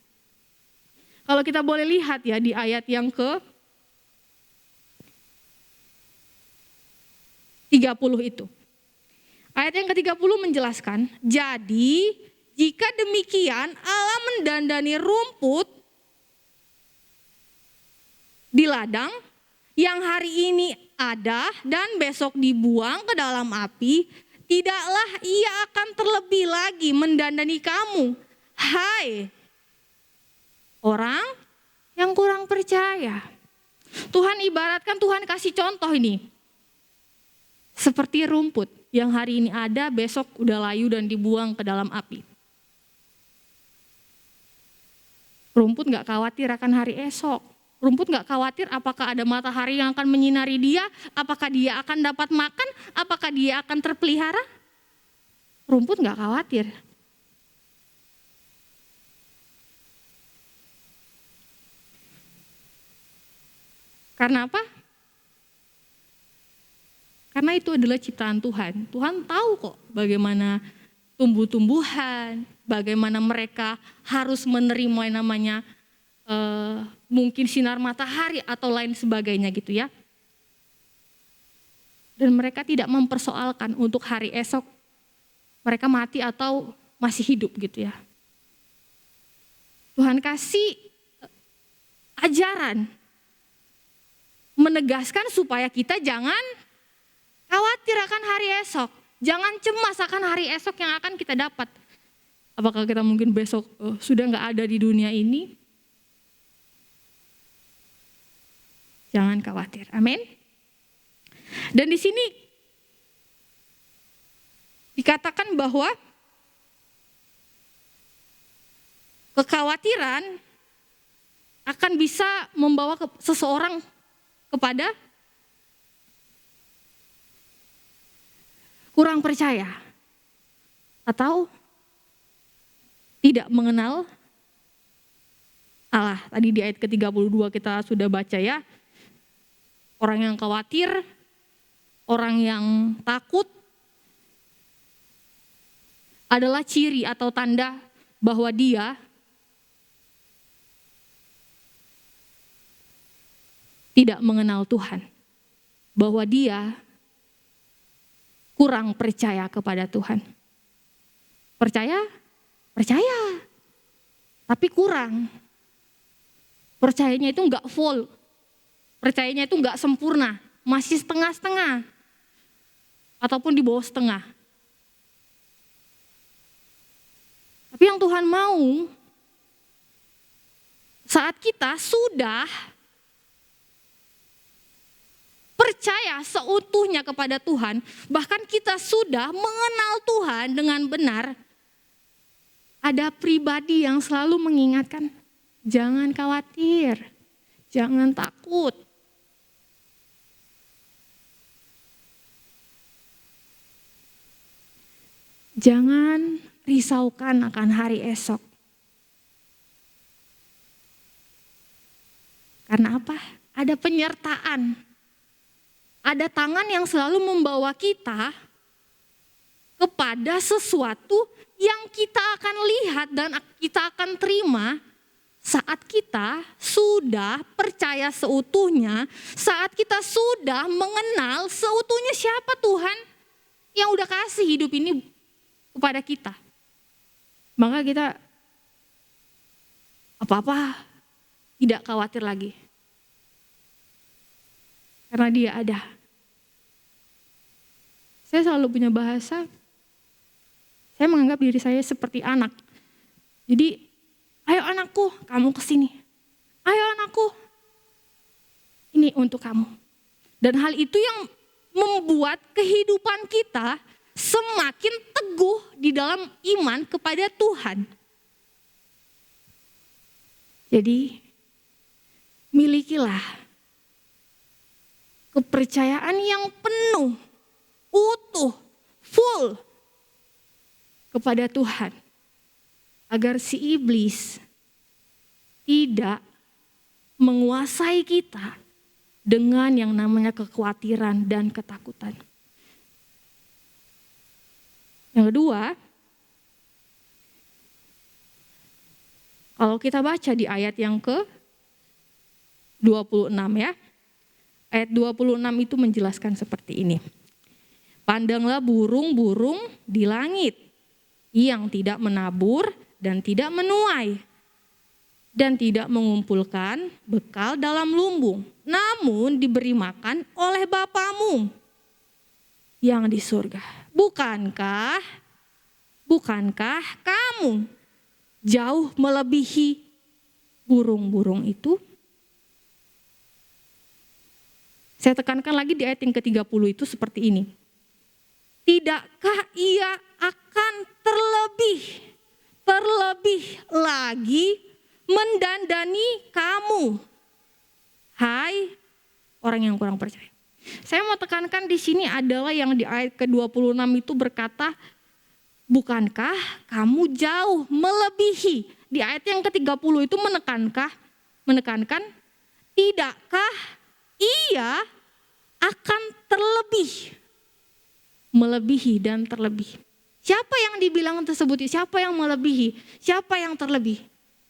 Kalau kita boleh lihat ya di ayat yang ke-30 itu. Ayat yang ke-30 menjelaskan, jadi jika demikian Allah mendandani rumput di ladang yang hari ini ada dan besok dibuang ke dalam api, tidaklah ia akan terlebih lagi mendandani kamu. Hai orang yang kurang percaya. Tuhan ibaratkan, Tuhan kasih contoh ini. Seperti rumput yang hari ini ada, besok udah layu dan dibuang ke dalam api. Rumput gak khawatir akan hari esok. Rumput gak khawatir apakah ada matahari yang akan menyinari dia, apakah dia akan dapat makan, apakah dia akan terpelihara. Rumput gak khawatir. Karena apa? Karena itu adalah ciptaan Tuhan. Tuhan tahu kok bagaimana tumbuh-tumbuhan, bagaimana mereka harus menerima yang namanya mungkin sinar matahari atau lain sebagainya gitu ya. Dan mereka tidak mempersoalkan untuk hari esok mereka mati atau masih hidup gitu ya. Tuhan kasih ajaran, menegaskan supaya kita jangan khawatir akan hari esok. Jangan cemas akan hari esok yang akan kita dapat. Apakah kita mungkin besok sudah gak ada di dunia ini? Jangan khawatir, amin. Dan di sini dikatakan bahwa kekhawatiran akan bisa membawa seseorang kepada kurang percaya atau tidak mengenal Allah. Tadi di ayat ke-32 kita sudah baca ya. Orang yang khawatir, orang yang takut adalah ciri atau tanda bahwa dia tidak mengenal Tuhan. Bahwa dia kurang percaya kepada Tuhan. Percaya? Percaya. Tapi kurang. Percayanya itu enggak full. Percayanya itu enggak sempurna. Masih setengah-setengah. Ataupun di bawah setengah. Tapi yang Tuhan mau, saat kita sudah percaya seutuhnya kepada Tuhan, bahkan kita sudah mengenal Tuhan dengan benar, ada pribadi yang selalu mengingatkan, jangan khawatir, jangan takut. Jangan risaukan akan hari esok. Karena apa? Ada penyertaan. Ada tangan yang selalu membawa kita kepada sesuatu yang kita akan lihat dan kita akan terima saat kita sudah percaya seutuhnya, saat kita sudah mengenal seutuhnya siapa Tuhan yang udah kasih hidup ini kepada kita. Maka kita apa-apa tidak khawatir lagi. Karena dia ada. Saya selalu punya bahasa, saya menganggap diri saya seperti anak. Jadi, ayo anakku, kamu kesini. Ayo anakku, ini untuk kamu. Dan hal itu yang membuat kehidupan kita semakin teguh di dalam iman kepada Tuhan. Jadi, milikilah kepercayaan yang penuh, utuh, full kepada Tuhan. Agar si iblis tidak menguasai kita dengan yang namanya kekhawatiran dan ketakutan. Yang kedua, kalau kita baca di ayat yang ke-26 ya. Ayat 26 itu menjelaskan seperti ini. Pandanglah burung-burung di langit yang tidak menabur dan tidak menuai dan tidak mengumpulkan bekal dalam lumbung, namun diberi makan oleh Bapamu yang di surga. bukankah kamu jauh melebihi burung-burung itu? Saya tekankan lagi di ayat yang ke-30 itu seperti ini. Tidakkah ia akan terlebih lagi mendandani kamu, hai orang yang kurang percaya. Saya mau tekankan di sini adalah yang di ayat ke-26 itu berkata, bukankah kamu jauh melebihi. Di ayat yang ke-30 itu menekankan, tidakkah ia akan melebihi dan terlebih. Siapa yang dibilang tersebut? Siapa yang melebihi? Siapa yang terlebih?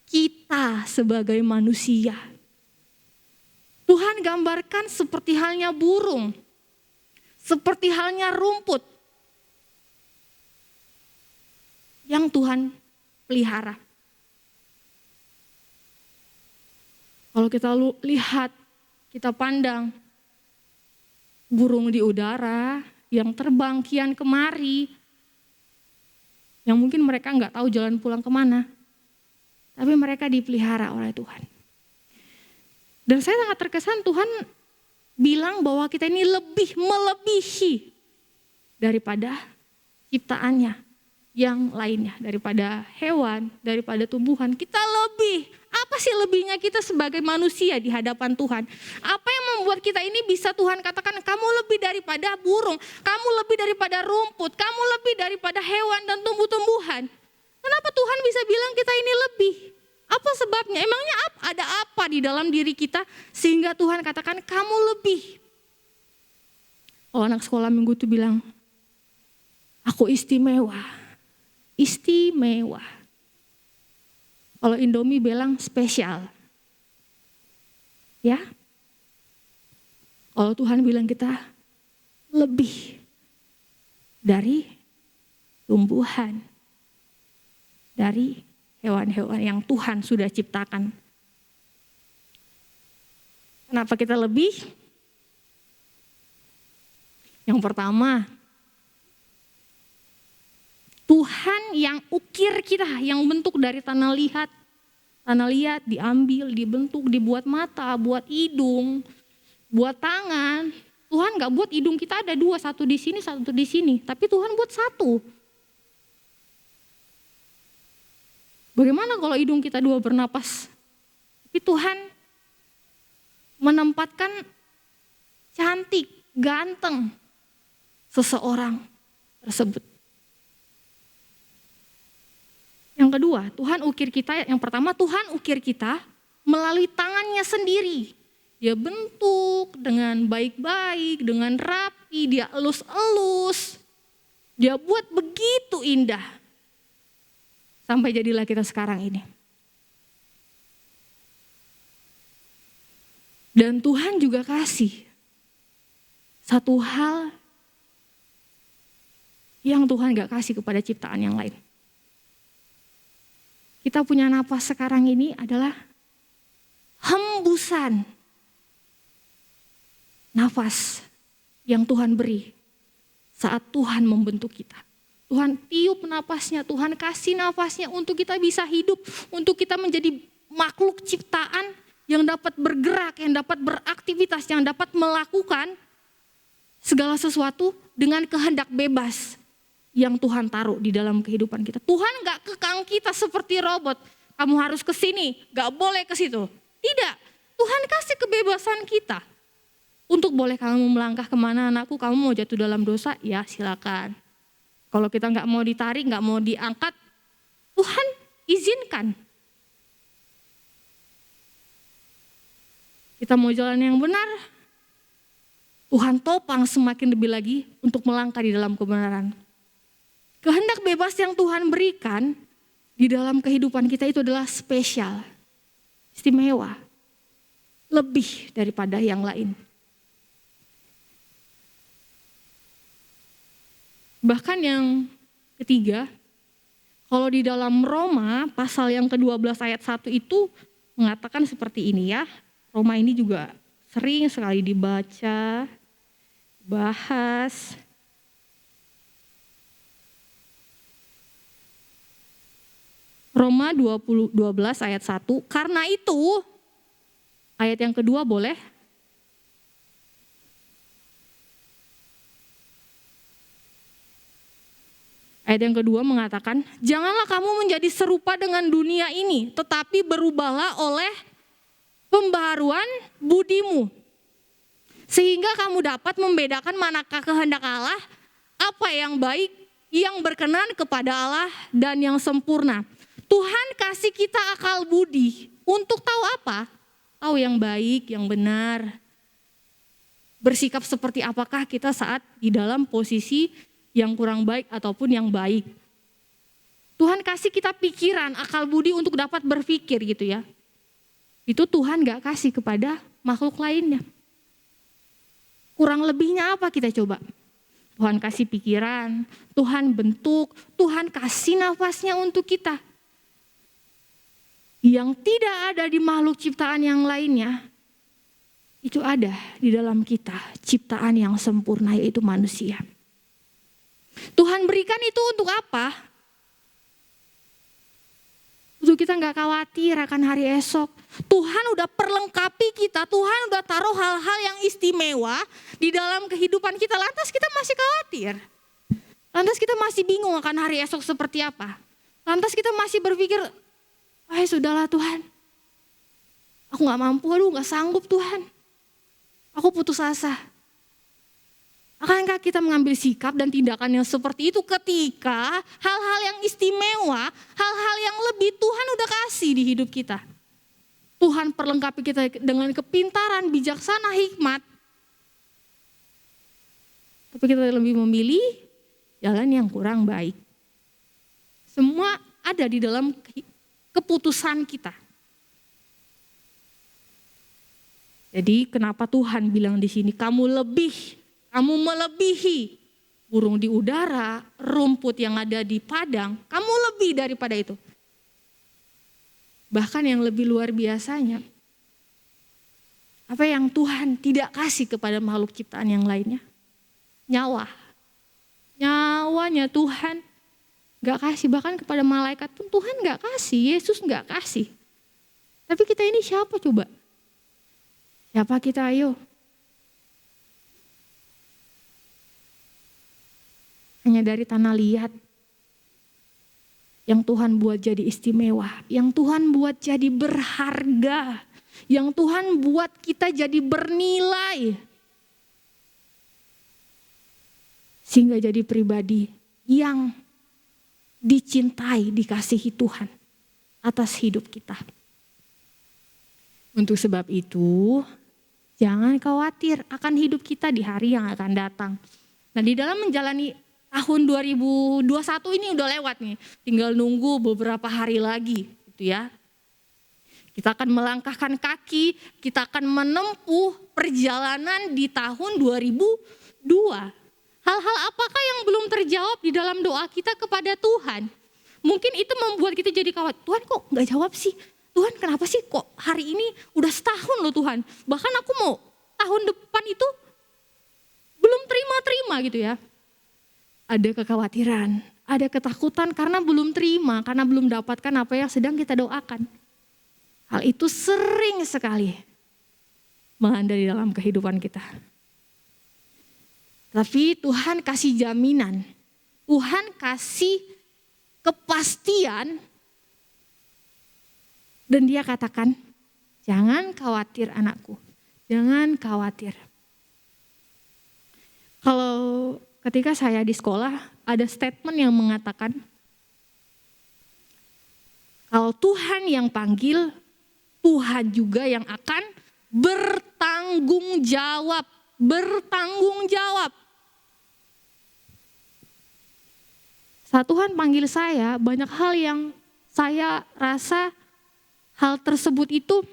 Kita sebagai manusia. Tuhan gambarkan seperti halnya burung, seperti halnya rumput yang Tuhan pelihara. Kalau kita lihat, kita pandang burung di udara yang terbang kian kemari, yang mungkin mereka nggak tahu jalan pulang kemana, tapi mereka dipelihara oleh Tuhan. Dan saya sangat terkesan Tuhan bilang bahwa kita ini lebih melebihi daripada ciptaannya yang lainnya, daripada hewan, daripada tumbuhan. Kita lebih. Apa sih lebihnya kita sebagai manusia di hadapan Tuhan? Apa yang membuat kita ini bisa Tuhan katakan kamu lebih daripada burung, kamu lebih daripada rumput, kamu lebih daripada hewan dan tumbuh-tumbuhan? Kenapa Tuhan bisa bilang kita ini lebih? Apa sebabnya? Emangnya ada apa di dalam diri kita sehingga Tuhan katakan kamu lebih? Oh, anak sekolah minggu itu bilang, aku istimewa. Istimewa. Kalau Indomie bilang spesial. Ya. Kalau Tuhan bilang kita lebih dari tumbuhan, dari hewan-hewan yang Tuhan sudah ciptakan. Kenapa kita lebih? Yang pertama, Tuhan yang ukir kita, yang bentuk dari tanah liat diambil, dibentuk, dibuat mata, buat hidung, buat tangan. Tuhan gak buat hidung kita ada dua, satu di sini, satu di sini. Tapi Tuhan buat satu. Bagaimana kalau hidung kita dua bernapas? Tapi Tuhan menempatkan cantik, ganteng seseorang tersebut. Yang kedua, Tuhan ukir kita, yang pertama Tuhan ukir kita melalui tangannya sendiri. Dia bentuk dengan baik-baik, dengan rapi, dia elus-elus. Dia buat begitu indah. Sampai jadilah kita sekarang ini. Dan Tuhan juga kasih satu hal yang Tuhan gak kasih kepada ciptaan yang lain. Kita punya napas sekarang ini adalah hembusan nafas yang Tuhan beri saat Tuhan membentuk kita. Tuhan tiup napasnya, Tuhan kasih nafasnya untuk kita bisa hidup, untuk kita menjadi makhluk ciptaan yang dapat bergerak, yang dapat beraktivitas, yang dapat melakukan segala sesuatu dengan kehendak bebas yang Tuhan taruh di dalam kehidupan kita. Tuhan gak kekang kita seperti robot, kamu harus ke sini, gak boleh ke situ. Tidak, Tuhan kasih kebebasan kita. Untuk boleh kamu melangkah kemana anakku, kamu mau jatuh dalam dosa, ya silakan. Kalau kita gak mau ditarik, gak mau diangkat, Tuhan izinkan. Kita mau jalan yang benar, Tuhan topang semakin lebih lagi untuk melangkah di dalam kebenaran. Kehendak bebas yang Tuhan berikan di dalam kehidupan kita itu adalah spesial, istimewa, lebih daripada yang lain. Bahkan yang ketiga, kalau di dalam Roma pasal yang ke-12 ayat 1 itu mengatakan seperti ini ya. Roma ini juga sering sekali dibaca, bahas. Roma 12 ayat 1. Karena itu, ayat yang kedua boleh. Ayat yang kedua mengatakan, janganlah kamu menjadi serupa dengan dunia ini, tetapi berubahlah oleh pembaharuan budimu. Sehingga kamu dapat membedakan manakah kehendak Allah, apa yang baik, yang berkenan kepada Allah, dan yang sempurna. Tuhan kasih kita akal budi untuk tahu apa? Tahu yang baik, yang benar. Bersikap seperti apakah kita saat di dalam posisi yang kurang baik ataupun yang baik. Tuhan kasih kita pikiran, akal budi untuk dapat berpikir gitu ya. Itu Tuhan gak kasih kepada makhluk lainnya. Kurang lebihnya apa kita coba? Tuhan kasih pikiran, Tuhan bentuk, Tuhan kasih nafasnya untuk kita. Yang tidak ada di makhluk ciptaan yang lainnya, itu ada di dalam kita, ciptaan yang sempurna yaitu manusia. Tuhan berikan itu untuk apa? Untuk kita gak khawatir akan hari esok. Tuhan udah perlengkapi kita, Tuhan udah taruh hal-hal yang istimewa di dalam kehidupan kita. Lantas kita masih khawatir. Lantas kita masih bingung akan hari esok seperti apa. Lantas kita masih berpikir, sudahlah Tuhan. Aku gak mampu, gak sanggup Tuhan. Aku putus asa. Akankah kita mengambil sikap dan tindakan yang seperti itu ketika hal-hal yang istimewa, hal-hal yang lebih Tuhan udah kasih di hidup kita. Tuhan perlengkapi kita dengan kepintaran, bijaksana, hikmat. Tapi kita lebih memilih jalan yang kurang baik. Semua ada di dalam keputusan kita. Jadi kenapa Tuhan bilang di sini kamu melebihi burung di udara, rumput yang ada di padang, kamu lebih daripada itu. Bahkan yang lebih luar biasanya, apa yang Tuhan tidak kasih kepada makhluk ciptaan yang lainnya? Nyawa. Nyawanya Tuhan gak kasih, bahkan kepada malaikat pun Tuhan gak kasih, Yesus gak kasih. Tapi kita ini siapa coba? Siapa kita ayo? Hanya dari tanah liat yang Tuhan buat jadi istimewa, yang Tuhan buat jadi berharga, yang Tuhan buat kita jadi bernilai. Sehingga jadi pribadi yang dicintai, dikasihi Tuhan atas hidup kita. Untuk sebab itu, jangan khawatir akan hidup kita di hari yang akan datang. Nah, di dalam menjalani tahun 2021 ini udah lewat nih, tinggal nunggu beberapa hari lagi gitu ya. Kita akan melangkahkan kaki, kita akan menempuh perjalanan di tahun 2002. Hal-hal apakah yang belum terjawab di dalam doa kita kepada Tuhan? Mungkin itu membuat kita jadi khawatir, Tuhan kok gak jawab sih? Tuhan kenapa sih kok hari ini udah setahun loh Tuhan. Bahkan aku mau tahun depan itu belum terima gitu ya. Ada kekhawatiran, ada ketakutan karena belum terima, karena belum dapatkan apa yang sedang kita doakan. Hal itu sering sekali melanda di dalam kehidupan kita. Tapi Tuhan kasih jaminan, Tuhan kasih kepastian, dan dia katakan, jangan khawatir anakku, jangan khawatir. Kalau ketika saya di sekolah, ada statement yang mengatakan, kalau Tuhan yang panggil, Tuhan juga yang akan bertanggung jawab. Bertanggung jawab. Saat Tuhan panggil saya, banyak hal yang saya rasa hal tersebut itu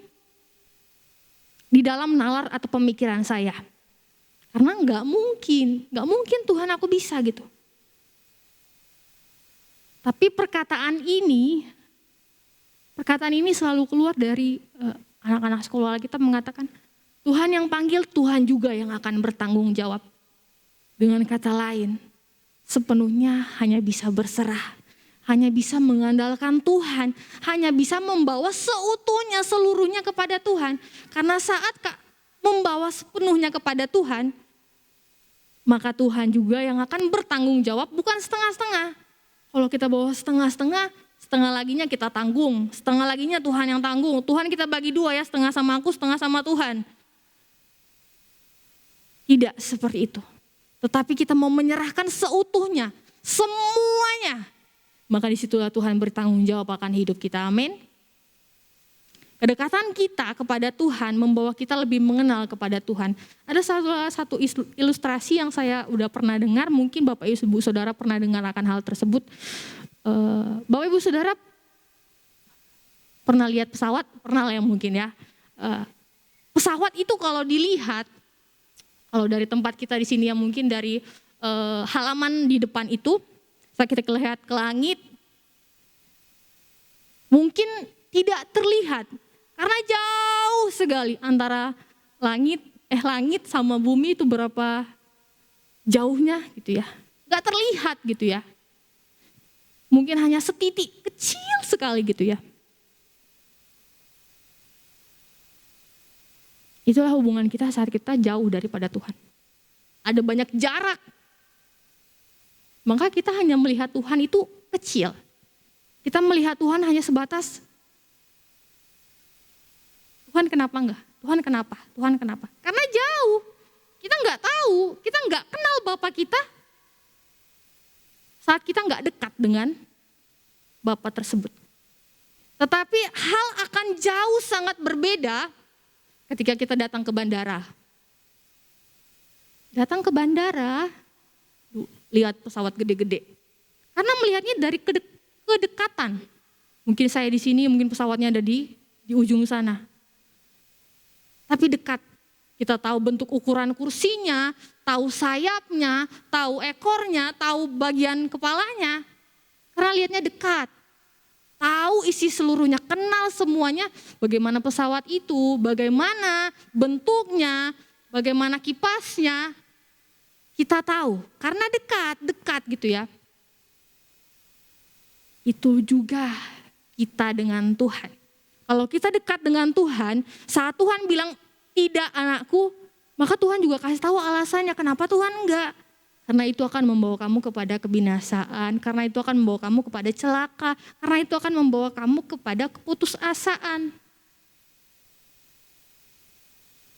di dalam nalar atau pemikiran saya. Karena gak mungkin Tuhan aku bisa gitu. Tapi perkataan ini selalu keluar dari anak-anak sekolah kita mengatakan, Tuhan yang panggil, Tuhan juga yang akan bertanggung jawab. Dengan kata lain, sepenuhnya hanya bisa berserah, hanya bisa mengandalkan Tuhan, hanya bisa membawa seutuhnya, seluruhnya kepada Tuhan. Karena saat membawa sepenuhnya kepada Tuhan, maka Tuhan juga yang akan bertanggung jawab, bukan setengah-setengah. Kalau kita bawa setengah-setengah, setengah laginya kita tanggung, setengah laginya Tuhan yang tanggung. Tuhan kita bagi dua ya, setengah sama aku, setengah sama Tuhan. Tidak seperti itu. Tetapi kita mau menyerahkan seutuhnya, semuanya. Maka disitulah Tuhan bertanggung jawab akan hidup kita, amin. Kedekatan kita kepada Tuhan membawa kita lebih mengenal kepada Tuhan. Ada satu ilustrasi yang saya udah pernah dengar, mungkin Bapak Ibu Saudara pernah dengar akan hal tersebut. Bapak Ibu Saudara pernah lihat pesawat? Pernah lah ya mungkin ya. Pesawat itu kalau dilihat, kalau dari tempat kita di sini ya mungkin dari halaman di depan itu, saat kita lihat ke langit, mungkin tidak terlihat karena jauh sekali antara langit sama bumi itu berapa jauhnya gitu ya, nggak terlihat gitu ya, mungkin hanya setitik kecil sekali gitu ya. Itulah hubungan kita saat kita jauh daripada Tuhan. Ada banyak jarak. Maka kita hanya melihat Tuhan itu kecil. Kita melihat Tuhan hanya sebatas, Tuhan kenapa enggak? Tuhan kenapa? Tuhan kenapa? Karena jauh. Kita enggak tahu, kita enggak kenal Bapa kita. Saat kita enggak dekat dengan Bapa tersebut. Tetapi hal akan jauh sangat berbeda ketika kita datang ke bandara. Datang ke bandara, lihat pesawat gede-gede. Karena melihatnya dari kedekatan. Mungkin saya di sini, mungkin pesawatnya ada di ujung sana. Tapi dekat. Kita tahu bentuk ukuran kursinya, tahu sayapnya, tahu ekornya, tahu bagian kepalanya. Karena lihatnya dekat. Tahu isi seluruhnya, kenal semuanya. Bagaimana pesawat itu, bagaimana bentuknya, bagaimana kipasnya. Kita tahu, karena dekat gitu ya. Itu juga kita dengan Tuhan. Kalau kita dekat dengan Tuhan, saat Tuhan bilang tidak anakku, maka Tuhan juga kasih tahu alasannya kenapa Tuhan enggak. Karena itu akan membawa kamu kepada kebinasaan, karena itu akan membawa kamu kepada celaka, karena itu akan membawa kamu kepada keputusasaan.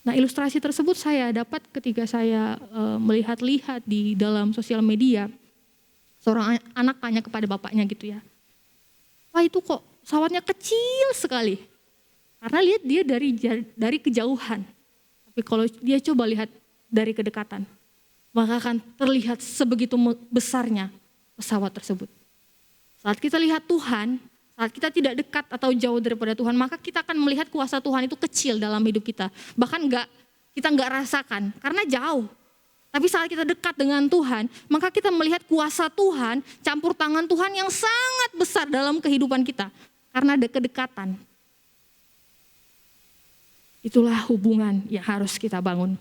Nah, ilustrasi tersebut saya dapat ketika saya melihat-lihat di dalam sosial media. Seorang anak tanya kepada bapaknya gitu ya, "Wah, itu kok pesawatnya kecil sekali?" Karena lihat dia dari kejauhan. Tapi kalau dia coba lihat dari kedekatan, maka akan terlihat sebegitu besarnya pesawat tersebut. Saat kita lihat Tuhan, saat kita tidak dekat atau jauh daripada Tuhan, maka kita akan melihat kuasa Tuhan itu kecil dalam hidup kita. Bahkan kita nggak rasakan karena jauh. Tapi saat kita dekat dengan Tuhan, maka kita melihat kuasa Tuhan, campur tangan Tuhan yang sangat besar dalam kehidupan kita. Karena ada kedekatan. Itulah hubungan yang harus kita bangun.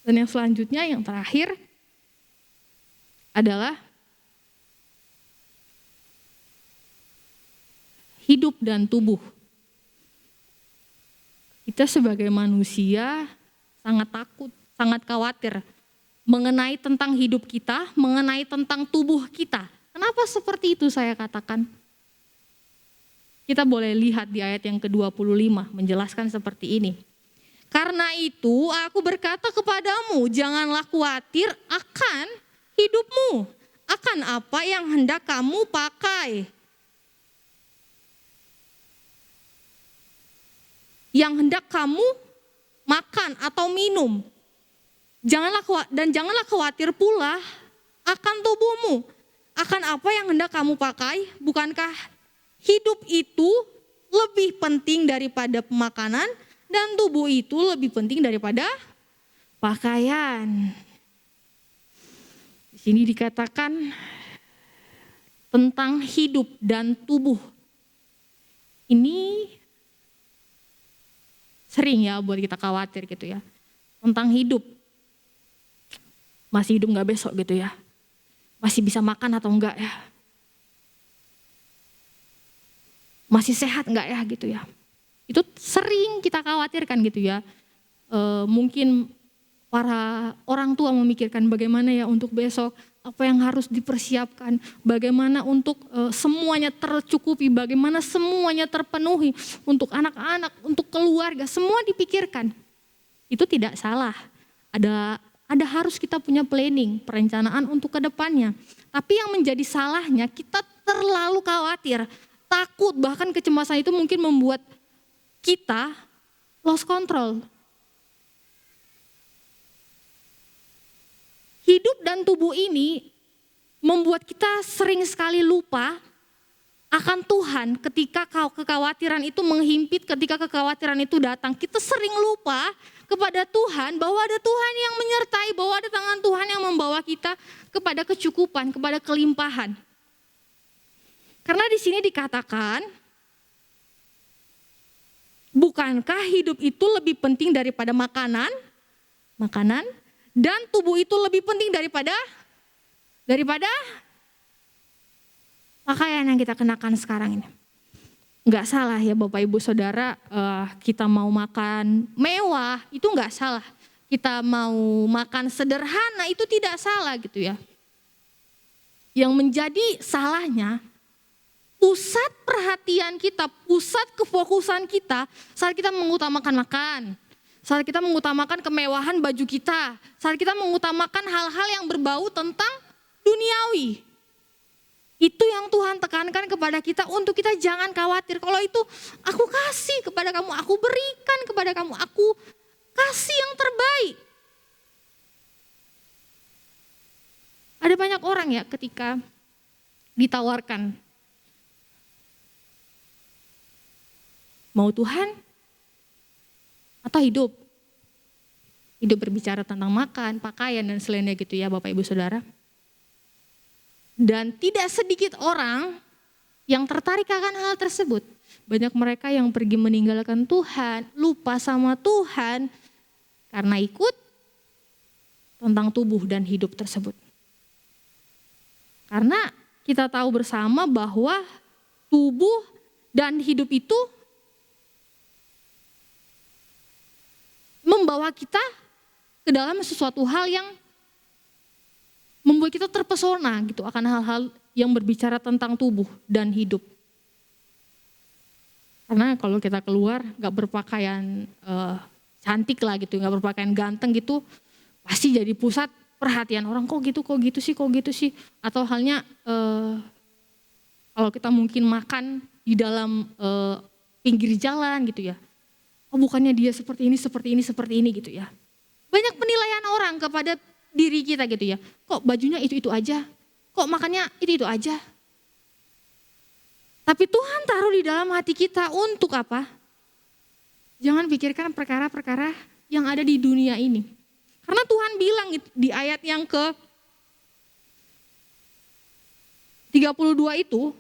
Dan yang selanjutnya, yang terakhir adalah hidup dan tubuh. Kita sebagai manusia sangat takut, sangat khawatir mengenai tentang hidup kita, mengenai tentang tubuh kita. Kenapa seperti itu saya katakan? Kita boleh lihat di ayat yang ke-25 menjelaskan seperti ini. Karena itu aku berkata kepadamu, janganlah khawatir akan hidupmu, akan apa yang hendak kamu pakai. Yang hendak kamu makan atau minum. Janganlah khawatir pula akan tubuhmu, akan apa yang hendak kamu pakai. Bukankah hidup itu lebih penting daripada pemakanan dan tubuh itu lebih penting daripada pakaian. Di sini dikatakan tentang hidup dan tubuh. Ini sering ya buat kita khawatir gitu ya. Tentang hidup. Masih hidup gak besok gitu ya. Masih bisa makan atau enggak ya? Masih sehat enggak ya gitu ya? Itu sering kita khawatirkan gitu ya. Mungkin para orang tua memikirkan bagaimana ya untuk besok, apa yang harus dipersiapkan, bagaimana untuk semuanya tercukupi, bagaimana semuanya terpenuhi untuk anak-anak, untuk keluarga, semua dipikirkan. Itu tidak salah. Ada harus kita punya planning, perencanaan untuk kedepannya. Tapi yang menjadi salahnya kita terlalu khawatir, takut, bahkan kecemasan itu mungkin membuat kita lost control. Hidup dan tubuh ini membuat kita sering sekali lupa akan Tuhan ketika kekhawatiran itu menghimpit, ketika kekhawatiran itu datang. Kita sering lupa kepada Tuhan bahwa ada Tuhan yang menyertai, bahwa ada tangan Tuhan yang membawa kita kepada kecukupan, kepada kelimpahan. Karena di sini dikatakan, bukankah hidup itu lebih penting daripada makanan, dan tubuh itu lebih penting daripada pakaian yang kita kenakan sekarang ini. Enggak salah ya Bapak Ibu Saudara, kita mau makan mewah itu enggak salah. Kita mau makan sederhana itu tidak salah gitu ya. Yang menjadi salahnya, pusat perhatian kita, pusat kefokusan kita saat kita mengutamakan makan, saat kita mengutamakan kemewahan baju kita, saat kita mengutamakan hal-hal yang berbau tentang duniawi. Itu yang Tuhan tekankan kepada kita untuk kita jangan khawatir. Kalau itu aku kasih kepada kamu, aku berikan kepada kamu, aku kasih yang terbaik. Ada banyak orang ya ketika ditawarkan, mau Tuhan atau hidup? Hidup berbicara tentang makan, pakaian dan selainnya gitu ya Bapak Ibu Saudara. Dan tidak sedikit orang yang tertarik akan hal tersebut. Banyak mereka yang pergi meninggalkan Tuhan, lupa sama Tuhan karena ikut tentang tubuh dan hidup tersebut. Karena kita tahu bersama bahwa tubuh dan hidup itu membawa kita ke dalam sesuatu hal yang membuat kita terpesona gitu akan hal-hal yang berbicara tentang tubuh dan hidup. Karena kalau kita keluar gak berpakaian cantik lah gitu, gak berpakaian ganteng gitu, pasti jadi pusat perhatian orang. Kok gitu sih. Atau halnya kalau kita mungkin makan di dalam pinggir jalan gitu ya. Oh bukannya dia seperti ini gitu ya. Banyak penilaian orang kepada diri kita gitu ya. Kok bajunya itu aja? Kok makannya itu aja? Tapi Tuhan taruh di dalam hati kita untuk apa? Jangan pikirkan perkara-perkara yang ada di dunia ini. Karena Tuhan bilang di ayat yang ke 32 itu,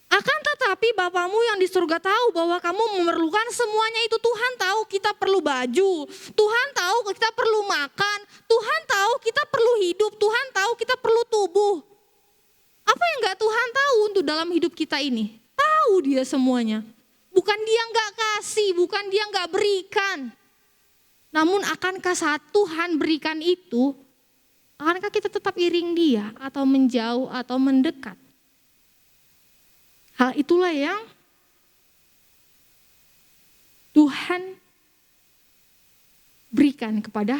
akan tetapi Bapamu yang di surga tahu bahwa kamu memerlukan semuanya itu. Tuhan tahu kita perlu baju, Tuhan tahu kita perlu makan, Tuhan tahu kita perlu hidup, Tuhan tahu kita perlu tubuh. Apa yang gak Tuhan tahu untuk dalam hidup kita ini? Tahu dia semuanya. Bukan dia gak kasih, bukan dia gak berikan. Namun akankah saat Tuhan berikan itu, akankah kita tetap iring dia atau menjauh atau mendekat? Hal itulah yang Tuhan berikan kepada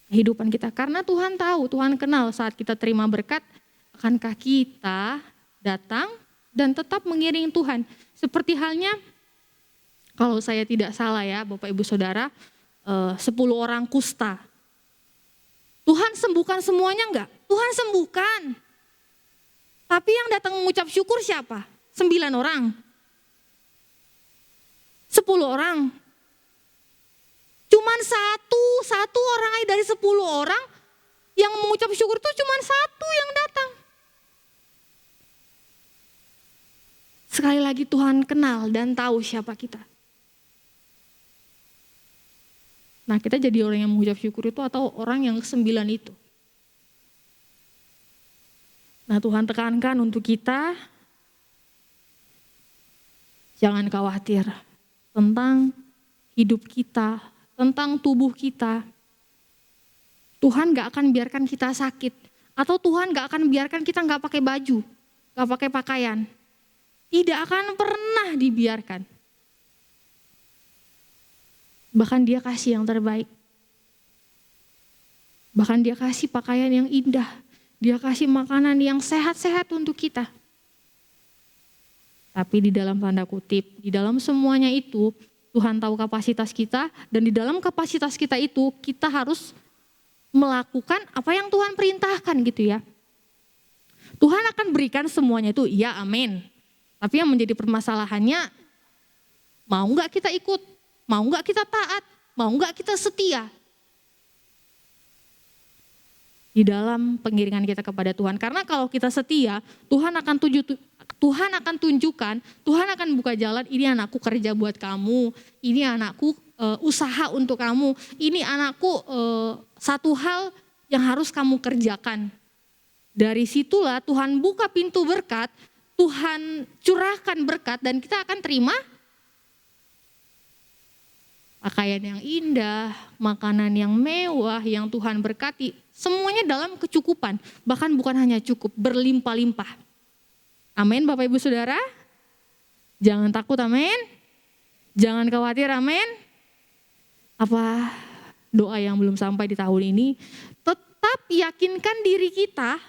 kehidupan kita. Karena Tuhan tahu, Tuhan kenal saat kita terima berkat, akankah kita datang dan tetap mengiring Tuhan. Seperti halnya, kalau saya tidak salah ya Bapak Ibu Saudara, 10 orang kusta. Tuhan sembuhkan semuanya enggak? Tuhan sembuhkan. Tapi yang datang mengucap syukur siapa? 9 orang. 10 orang. Cuman satu orang aja dari 10 orang yang mengucap syukur itu cuman 1 yang datang. Sekali lagi Tuhan kenal dan tahu siapa kita. Nah kita jadi orang yang mengucap syukur itu atau orang yang 9 itu. Nah, Tuhan tekankan untuk kita, jangan khawatir tentang hidup kita, tentang tubuh kita. Tuhan gak akan biarkan kita sakit, atau Tuhan gak akan biarkan kita gak pakai baju, gak pakai pakaian. Tidak akan pernah dibiarkan. Bahkan Dia kasih yang terbaik. Bahkan Dia kasih pakaian yang indah. Dia kasih makanan yang sehat-sehat untuk kita. Tapi di dalam tanda kutip, di dalam semuanya itu, Tuhan tahu kapasitas kita, dan di dalam kapasitas kita itu, kita harus melakukan apa yang Tuhan perintahkan gitu ya. Tuhan akan berikan semuanya itu, ya amin. Tapi yang menjadi permasalahannya, mau gak kita ikut, mau gak kita taat, mau gak kita setia di dalam pengiringan kita kepada Tuhan. Karena kalau kita setia, Tuhan akan tunjukkan, Tuhan akan buka jalan, ini anakku kerja buat kamu, ini anakku usaha untuk kamu, ini anakku satu hal yang harus kamu kerjakan. Dari situlah Tuhan buka pintu berkat, Tuhan curahkan berkat, dan kita akan terima pakaian yang indah, makanan yang mewah yang Tuhan berkati. Semuanya dalam kecukupan, bahkan bukan hanya cukup, berlimpah-limpah. Amin Bapak Ibu Saudara. Jangan takut, amin. Jangan khawatir, amin. Apa doa yang belum sampai di tahun ini? Tetap yakinkan diri kita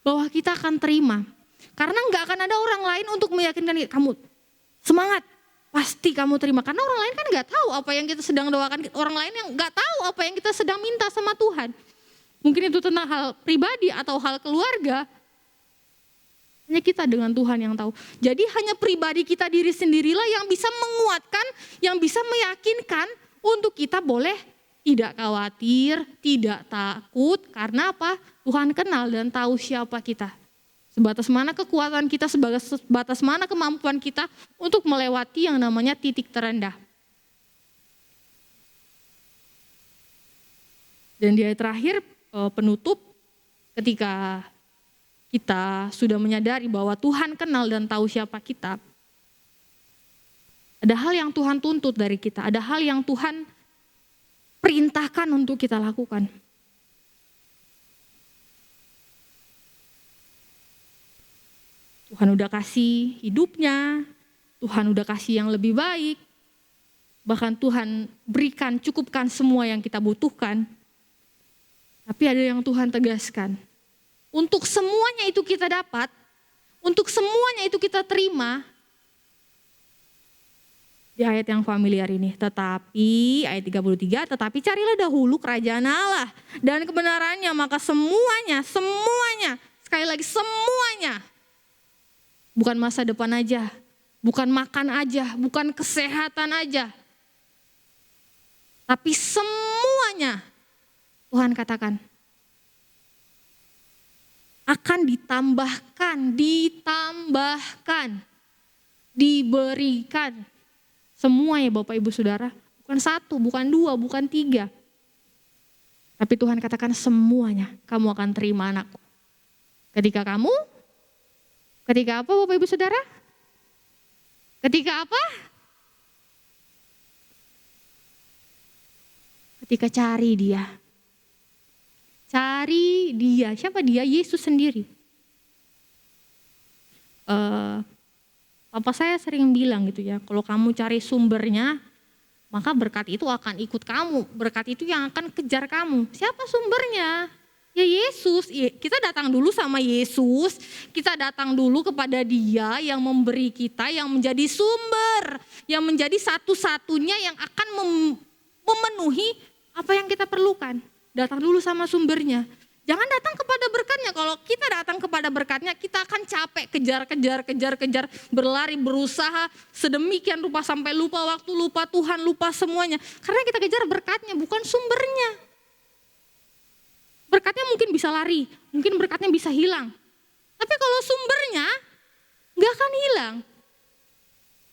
bahwa kita akan terima. Karena gak akan ada orang lain untuk meyakinkan kamu. Semangat, pasti kamu terima. Karena orang lain kan gak tahu apa yang kita sedang doakan. Orang lain yang gak tahu apa yang kita sedang minta sama Tuhan. Mungkin itu tentang hal pribadi atau hal keluarga. Hanya kita dengan Tuhan yang tahu. Jadi hanya pribadi kita diri sendirilah yang bisa menguatkan, yang bisa meyakinkan untuk kita boleh tidak khawatir, tidak takut. Karena apa? Tuhan kenal dan tahu siapa kita. Sebatas mana kekuatan kita, sebatas mana kemampuan kita untuk melewati yang namanya titik terendah. Dan di ayat terakhir penutup, ketika kita sudah menyadari bahwa Tuhan kenal dan tahu siapa kita, ada hal yang Tuhan tuntut dari kita, ada hal yang Tuhan perintahkan untuk kita lakukan. Tuhan udah kasih hidupnya, Tuhan udah kasih yang lebih baik, bahkan Tuhan berikan, cukupkan semua yang kita butuhkan. Tapi ada yang Tuhan tegaskan, untuk semuanya itu kita dapat, untuk semuanya itu kita terima. Di ayat yang familiar ini, tetapi ayat 33, tetapi carilah dahulu kerajaan Allah dan kebenarannya, maka semuanya, sekali lagi semuanya, bukan masa depan aja, bukan makan aja, bukan kesehatan aja. Tapi semuanya Tuhan katakan akan ditambahkan, diberikan. Semuanya Bapak Ibu Saudara, bukan satu, bukan dua, bukan tiga. Tapi Tuhan katakan semuanya kamu akan terima anakku. Ketika apa Bapak Ibu Saudara? Ketika apa? Ketika cari Dia. Cari Dia. Siapa Dia? Yesus sendiri. Papa saya sering bilang gitu ya, kalau kamu cari sumbernya, maka berkat itu akan ikut kamu. Berkat itu yang akan kejar kamu. Siapa sumbernya? Ya Yesus. Kita datang dulu sama Yesus, kita datang dulu kepada Dia yang memberi kita, yang menjadi sumber, yang menjadi satu-satunya yang akan memenuhi apa yang kita perlukan. Datang dulu sama sumbernya. Jangan datang kepada berkatnya. Kalau kita datang kepada berkatnya, kita akan capek, kejar, berlari, berusaha sedemikian rupa sampai lupa waktu, lupa Tuhan, lupa semuanya. Karena kita kejar berkatnya, bukan sumbernya. Berkatnya mungkin bisa lari, mungkin berkatnya bisa hilang. Tapi kalau sumbernya gak akan hilang.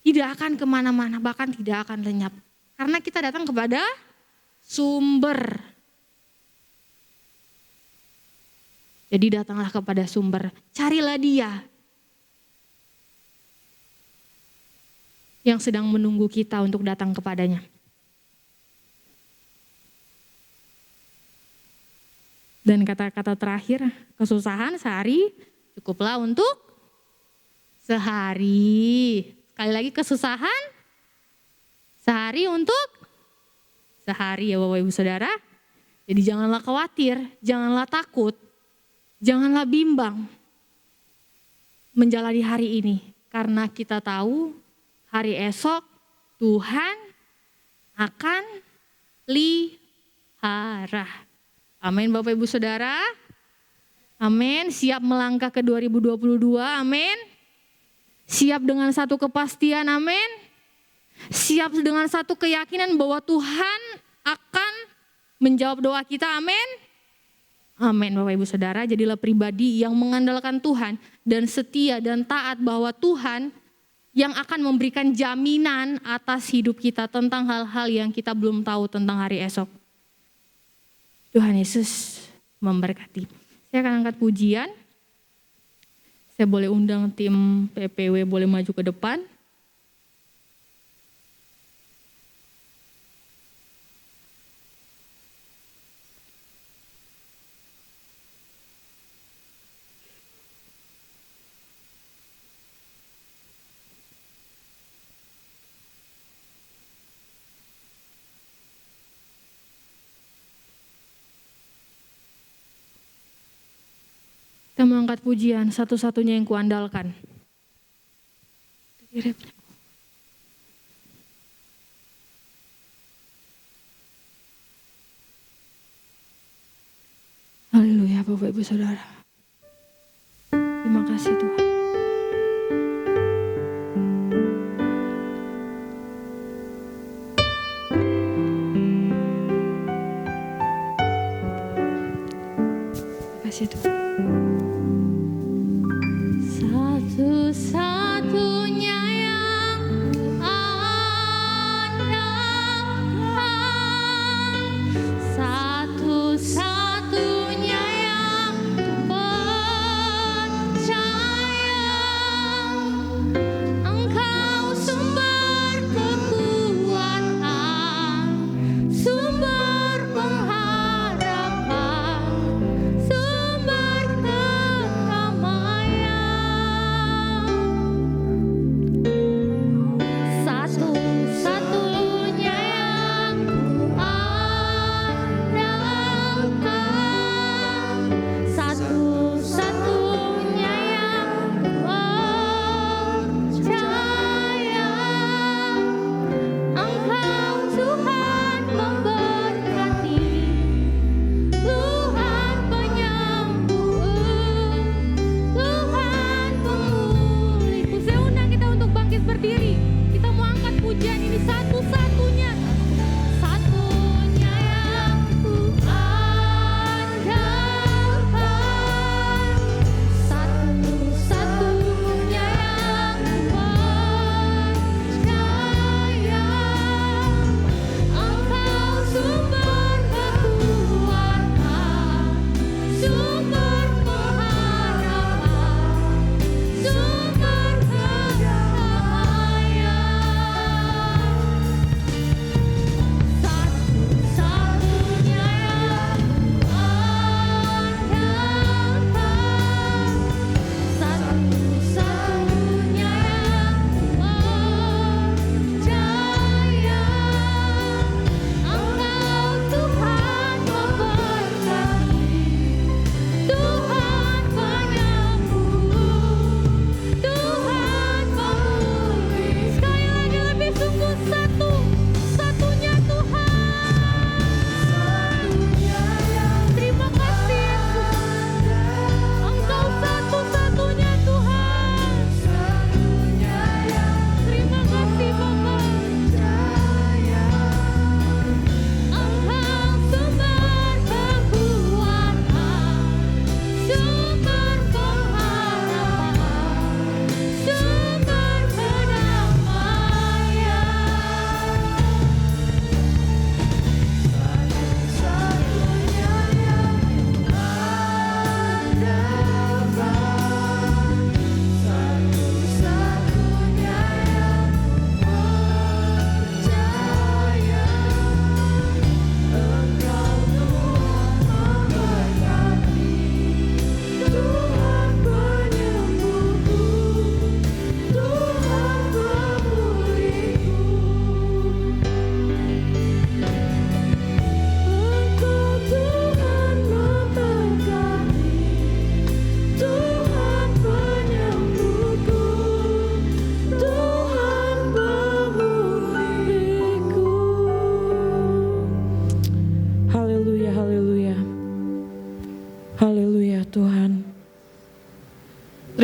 Tidak akan kemana-mana, bahkan tidak akan lenyap. Karena kita datang kepada sumber. Jadi datanglah kepada sumber, carilah Dia yang sedang menunggu kita untuk datang kepadanya. Dan kata-kata terakhir, kesusahan sehari cukuplah untuk sehari. Sekali lagi, kesusahan sehari untuk sehari ya Bapak Ibu Saudara. Jadi janganlah khawatir, janganlah takut, janganlah bimbang menjalani hari ini. Karena kita tahu hari esok Tuhan akan pelihara. Amin Bapak Ibu Saudara. Amin. Siap melangkah ke 2022. Amin. Siap dengan satu kepastian. Amin. Siap dengan satu keyakinan bahwa Tuhan akan menjawab doa kita. Amin. Amin Bapak Ibu Saudara. Jadilah pribadi yang mengandalkan Tuhan dan setia dan taat bahwa Tuhan yang akan memberikan jaminan atas hidup kita tentang hal-hal yang kita belum tahu tentang hari esok. Tuhan Yesus memberkati. Saya akan angkat pujian. Saya boleh undang tim PPW boleh maju ke depan. Kita mengangkat pujian satu-satunya yang kuandalkan. Haleluya Bapak Ibu Saudara. Terima kasih Tuhan. Terima kasih Tuhan. Satu-satunya yang andalkan, satu-satunya yang percaya, Engkau sumber kekuatan, sumber pengharapan, sumber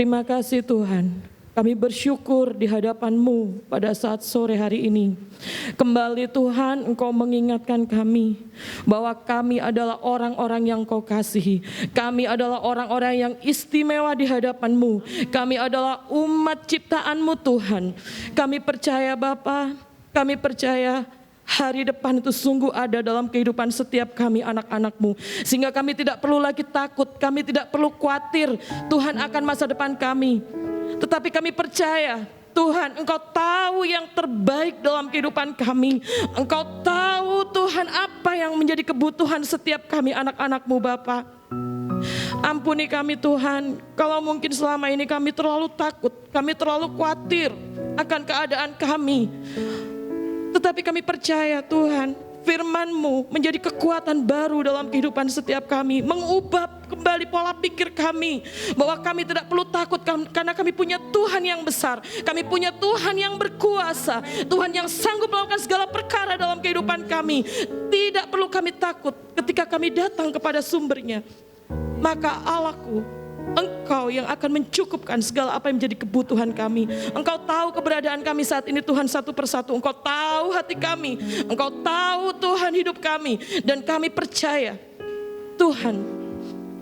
Terima kasih Tuhan, kami bersyukur di hadapan-Mu pada saat sore hari ini. Kembali Tuhan, Engkau mengingatkan kami bahwa kami adalah orang-orang yang Kau kasihi. Kami adalah orang-orang yang istimewa di hadapan-Mu. Kami adalah umat ciptaan-Mu Tuhan. Kami percaya Bapa, kami percaya hari depan itu sungguh ada dalam kehidupan setiap kami anak-anak-Mu. Sehingga kami tidak perlu lagi takut, kami tidak perlu khawatir Tuhan akan masa depan kami. Tetapi kami percaya Tuhan, Engkau tahu yang terbaik dalam kehidupan kami. Engkau tahu Tuhan apa yang menjadi kebutuhan setiap kami anak-anak-Mu Bapa. Ampuni kami Tuhan, kalau mungkin selama ini kami terlalu takut, kami terlalu khawatir akan keadaan kami. Tetapi kami percaya Tuhan, firman-Mu menjadi kekuatan baru dalam kehidupan setiap kami. Mengubah kembali pola pikir kami. Bahwa kami tidak perlu takut karena kami punya Tuhan yang besar. Kami punya Tuhan yang berkuasa. Tuhan yang sanggup melakukan segala perkara dalam kehidupan kami. Tidak perlu kami takut ketika kami datang kepada sumbernya. Maka Allahku, Engkau yang akan mencukupkan segala apa yang menjadi kebutuhan kami. Engkau tahu keberadaan kami saat ini Tuhan satu persatu. Engkau tahu hati kami. Engkau tahu Tuhan hidup kami. Dan kami percaya Tuhan,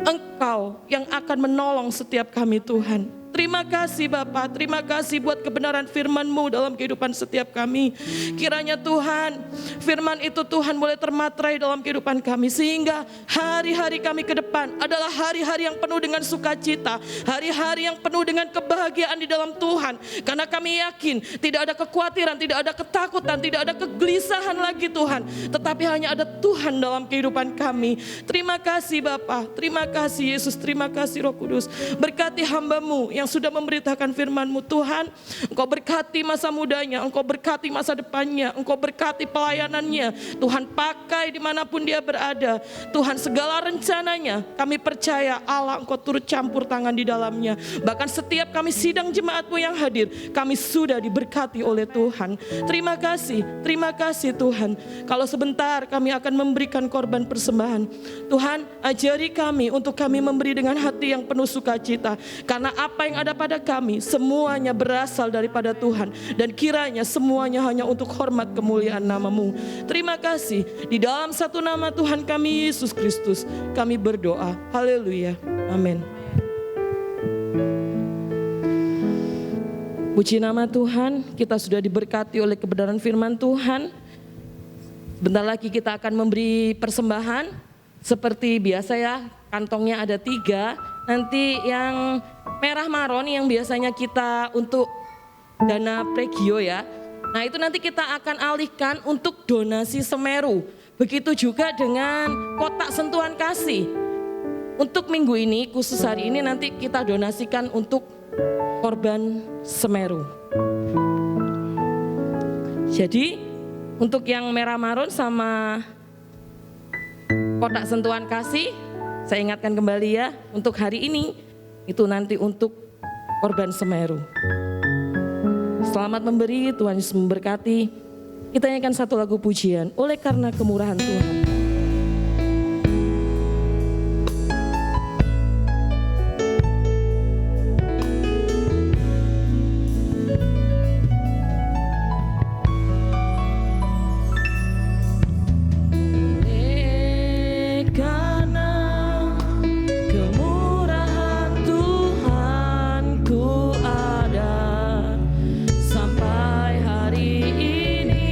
Engkau yang akan menolong setiap kami Tuhan. Terima kasih Bapa, terima kasih buat kebenaran firman-Mu dalam kehidupan setiap kami. Kiranya Tuhan, firman itu Tuhan boleh termaterai dalam kehidupan kami. Sehingga hari-hari kami ke depan adalah hari-hari yang penuh dengan sukacita. Hari-hari yang penuh dengan kebahagiaan di dalam Tuhan. Karena kami yakin tidak ada kekhawatiran, tidak ada ketakutan, tidak ada kegelisahan lagi Tuhan. Tetapi hanya ada Tuhan dalam kehidupan kami. Terima kasih Bapa, terima kasih Yesus, terima kasih Roh Kudus. Berkati hamba-Mu yang sudah memberitakan firman-Mu Tuhan. Engkau berkati masa mudanya, Engkau berkati masa depannya, Engkau berkati pelayanannya. Tuhan pakai dimanapun dia berada. Tuhan segala rencananya kami percaya Allah Engkau turut campur tangan di dalamnya. Bahkan setiap kami sidang jemaat-Mu yang hadir, kami sudah diberkati oleh Tuhan. Terima kasih Tuhan. Kalau sebentar kami akan memberikan korban persembahan, Tuhan ajari kami untuk kami memberi dengan hati yang penuh sukacita. Karena apa yang ada pada kami semuanya berasal daripada Tuhan, dan kiranya semuanya hanya untuk hormat kemuliaan nama-Mu. Terima kasih, di dalam satu nama Tuhan kami Yesus Kristus kami berdoa. Haleluya, amin. Puji nama Tuhan, kita sudah diberkati oleh kebenaran firman Tuhan. Bentar lagi kita akan memberi persembahan. Seperti biasa ya, kantongnya ada 3. Nanti yang merah maron yang biasanya kita untuk dana pregio ya. Nah itu nanti kita akan alihkan untuk donasi Semeru. Begitu juga dengan kotak sentuhan kasih. Untuk minggu ini, khusus hari ini nanti kita donasikan untuk korban Semeru. Jadi untuk yang merah maron sama kotak sentuhan kasih, saya ingatkan kembali ya, untuk hari ini itu nanti untuk korban Semeru. Selamat memberi, Tuhan Yesus memberkati. Kita nyanyikan satu lagu pujian, oleh karena kemurahan Tuhan. Sampai hari ini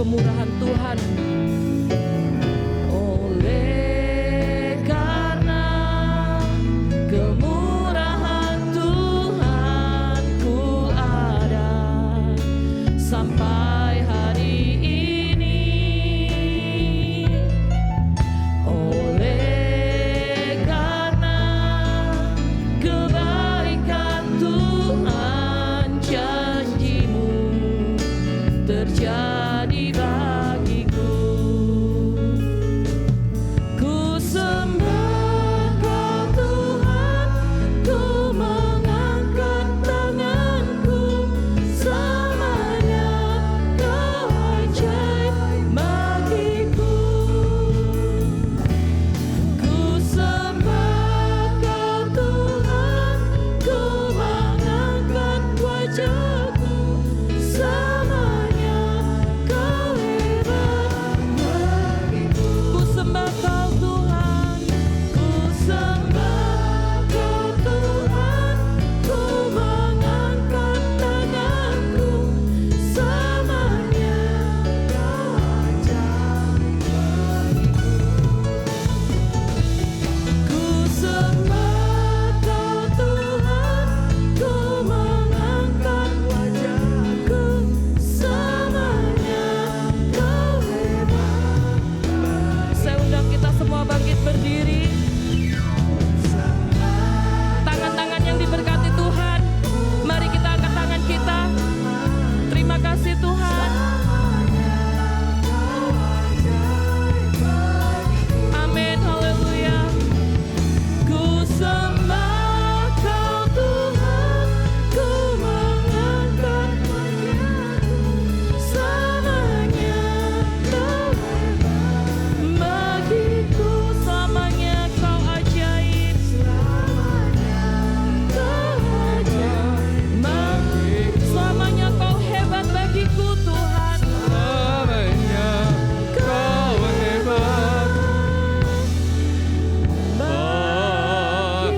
kemurahan Tuhan. Oleh karena kemurahan Tuhan ku ada sampai hari ini. Oleh karena kebaikan Tuhan, janji-Mu terjadi bagiku. Ku sembah Kau Tuhan, ku mengangkat tanganku, selamanya Kau ajaib bagiku. Ku sembah Kau Tuhan, ku mengangkat wajahku, selamanya Kau hebat bagiku. Ku sembah Kau Tuhan, ku sembah Kau Tuhan, ku mengangkat tanganku, selamanya Kau ajaib bagiku. Ku sembah Kau Tuhan, ku mengangkat wajahku, selamanya Kau hebat. Saya undang kita semua bangkit berdiri. Tangan-tangan yang diberkati Tuhan, mari kita angkat tangan kita. Terima kasih Tuhan. Amin, haleluya. Ku sembah Kau Tuhan, ku mengangkat wajahku, selamanya Kau hebat bagiku, selamanya Kau ajaib, selamanya Kau ajaib bagiku, selamanya Kau hebat bagiku Tuhan, Selamanya Kau hebat bagiku.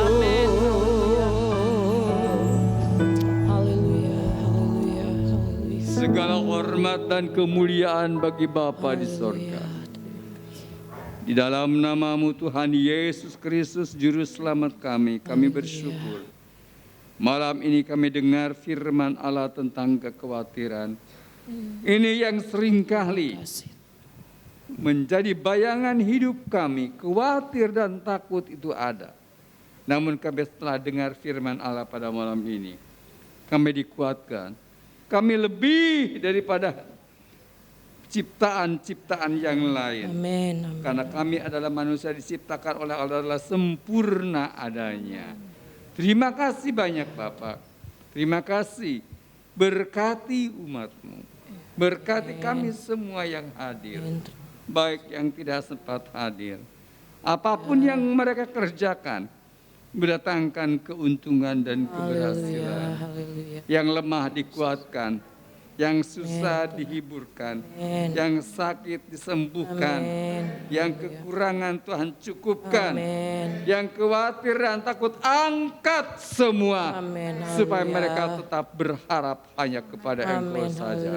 Amin. Haleluya, haleluya, haleluya. Segala hormat dan kemuliaan bagi Bapa di sorga. Di dalam nama-Mu Tuhan Yesus Kristus Juru Selamat kami bersyukur. Malam ini kami dengar firman Allah tentang kekhawatiran. Ini yang seringkali menjadi bayangan hidup kami, khawatir dan takut itu ada. Namun kami setelah dengar firman Allah pada malam ini, kami dikuatkan. Kami lebih daripada ciptaan-ciptaan yang lain. Amin, amin. Karena kami adalah manusia diciptakan oleh Allah adalah sempurna adanya. Terima kasih banyak Bapak. Terima kasih. Berkati umat-Mu. Berkati kami semua yang hadir. Baik yang tidak sempat hadir. Apapun yang mereka kerjakan, mendatangkan keuntungan dan keberhasilan. Haleluya. Yang lemah dikuatkan, yang susah dihiburkan, yang sakit disembuhkan, yang kekurangan Tuhan cukupkan, yang khawatir dan takut angkat semua, supaya mereka tetap berharap hanya kepada Engkau saja.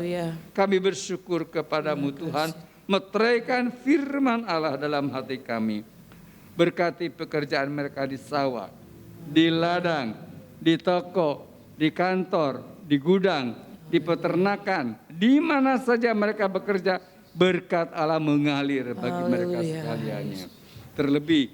Kami bersyukur kepadamu Tuhan, meteraikan firman Allah dalam hati kami. Berkati pekerjaan mereka di sawah, di ladang, di toko, di kantor, di gudang, di peternakan, di mana saja mereka bekerja, berkat Allah mengalir bagi mereka sekaliannya. Terlebih,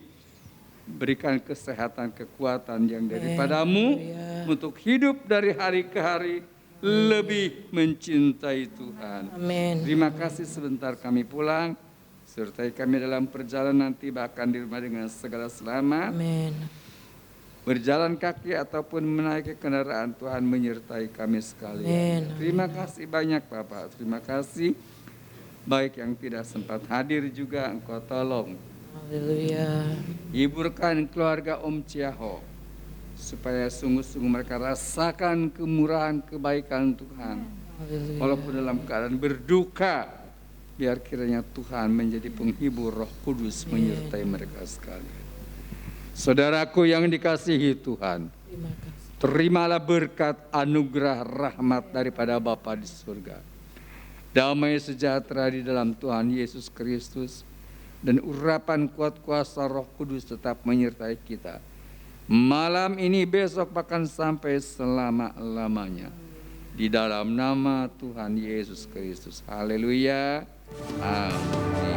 berikan kesehatan, kekuatan yang daripadamu untuk hidup dari hari ke hari lebih mencintai Tuhan. Amin. Terima kasih sebentar kami pulang, sertai kami dalam perjalanan tiba akan di rumah dengan segala selamat. Amin. Berjalan kaki ataupun menaiki kendaraan, Tuhan menyertai kami sekalian. Terima kasih banyak Bapak. Terima kasih. Baik yang tidak sempat hadir juga Engkau tolong. Haleluya. Hiburkan keluarga Om Ciaho, supaya sungguh-sungguh mereka rasakan kemurahan kebaikan Tuhan. Haleluya. Walaupun dalam keadaan berduka, biar kiranya Tuhan menjadi penghibur, Roh Kudus menyertai mereka sekalian. Saudaraku yang dikasihi Tuhan, Terima kasih. terimalah berkat anugerah rahmat daripada Bapa di surga. Damai sejahtera di dalam Tuhan Yesus Kristus dan urapan kuat kuasa Roh Kudus tetap menyertai kita. Malam ini, besok, bahkan sampai selama-lamanya. Di dalam nama Tuhan Yesus Kristus. Haleluya. Amin.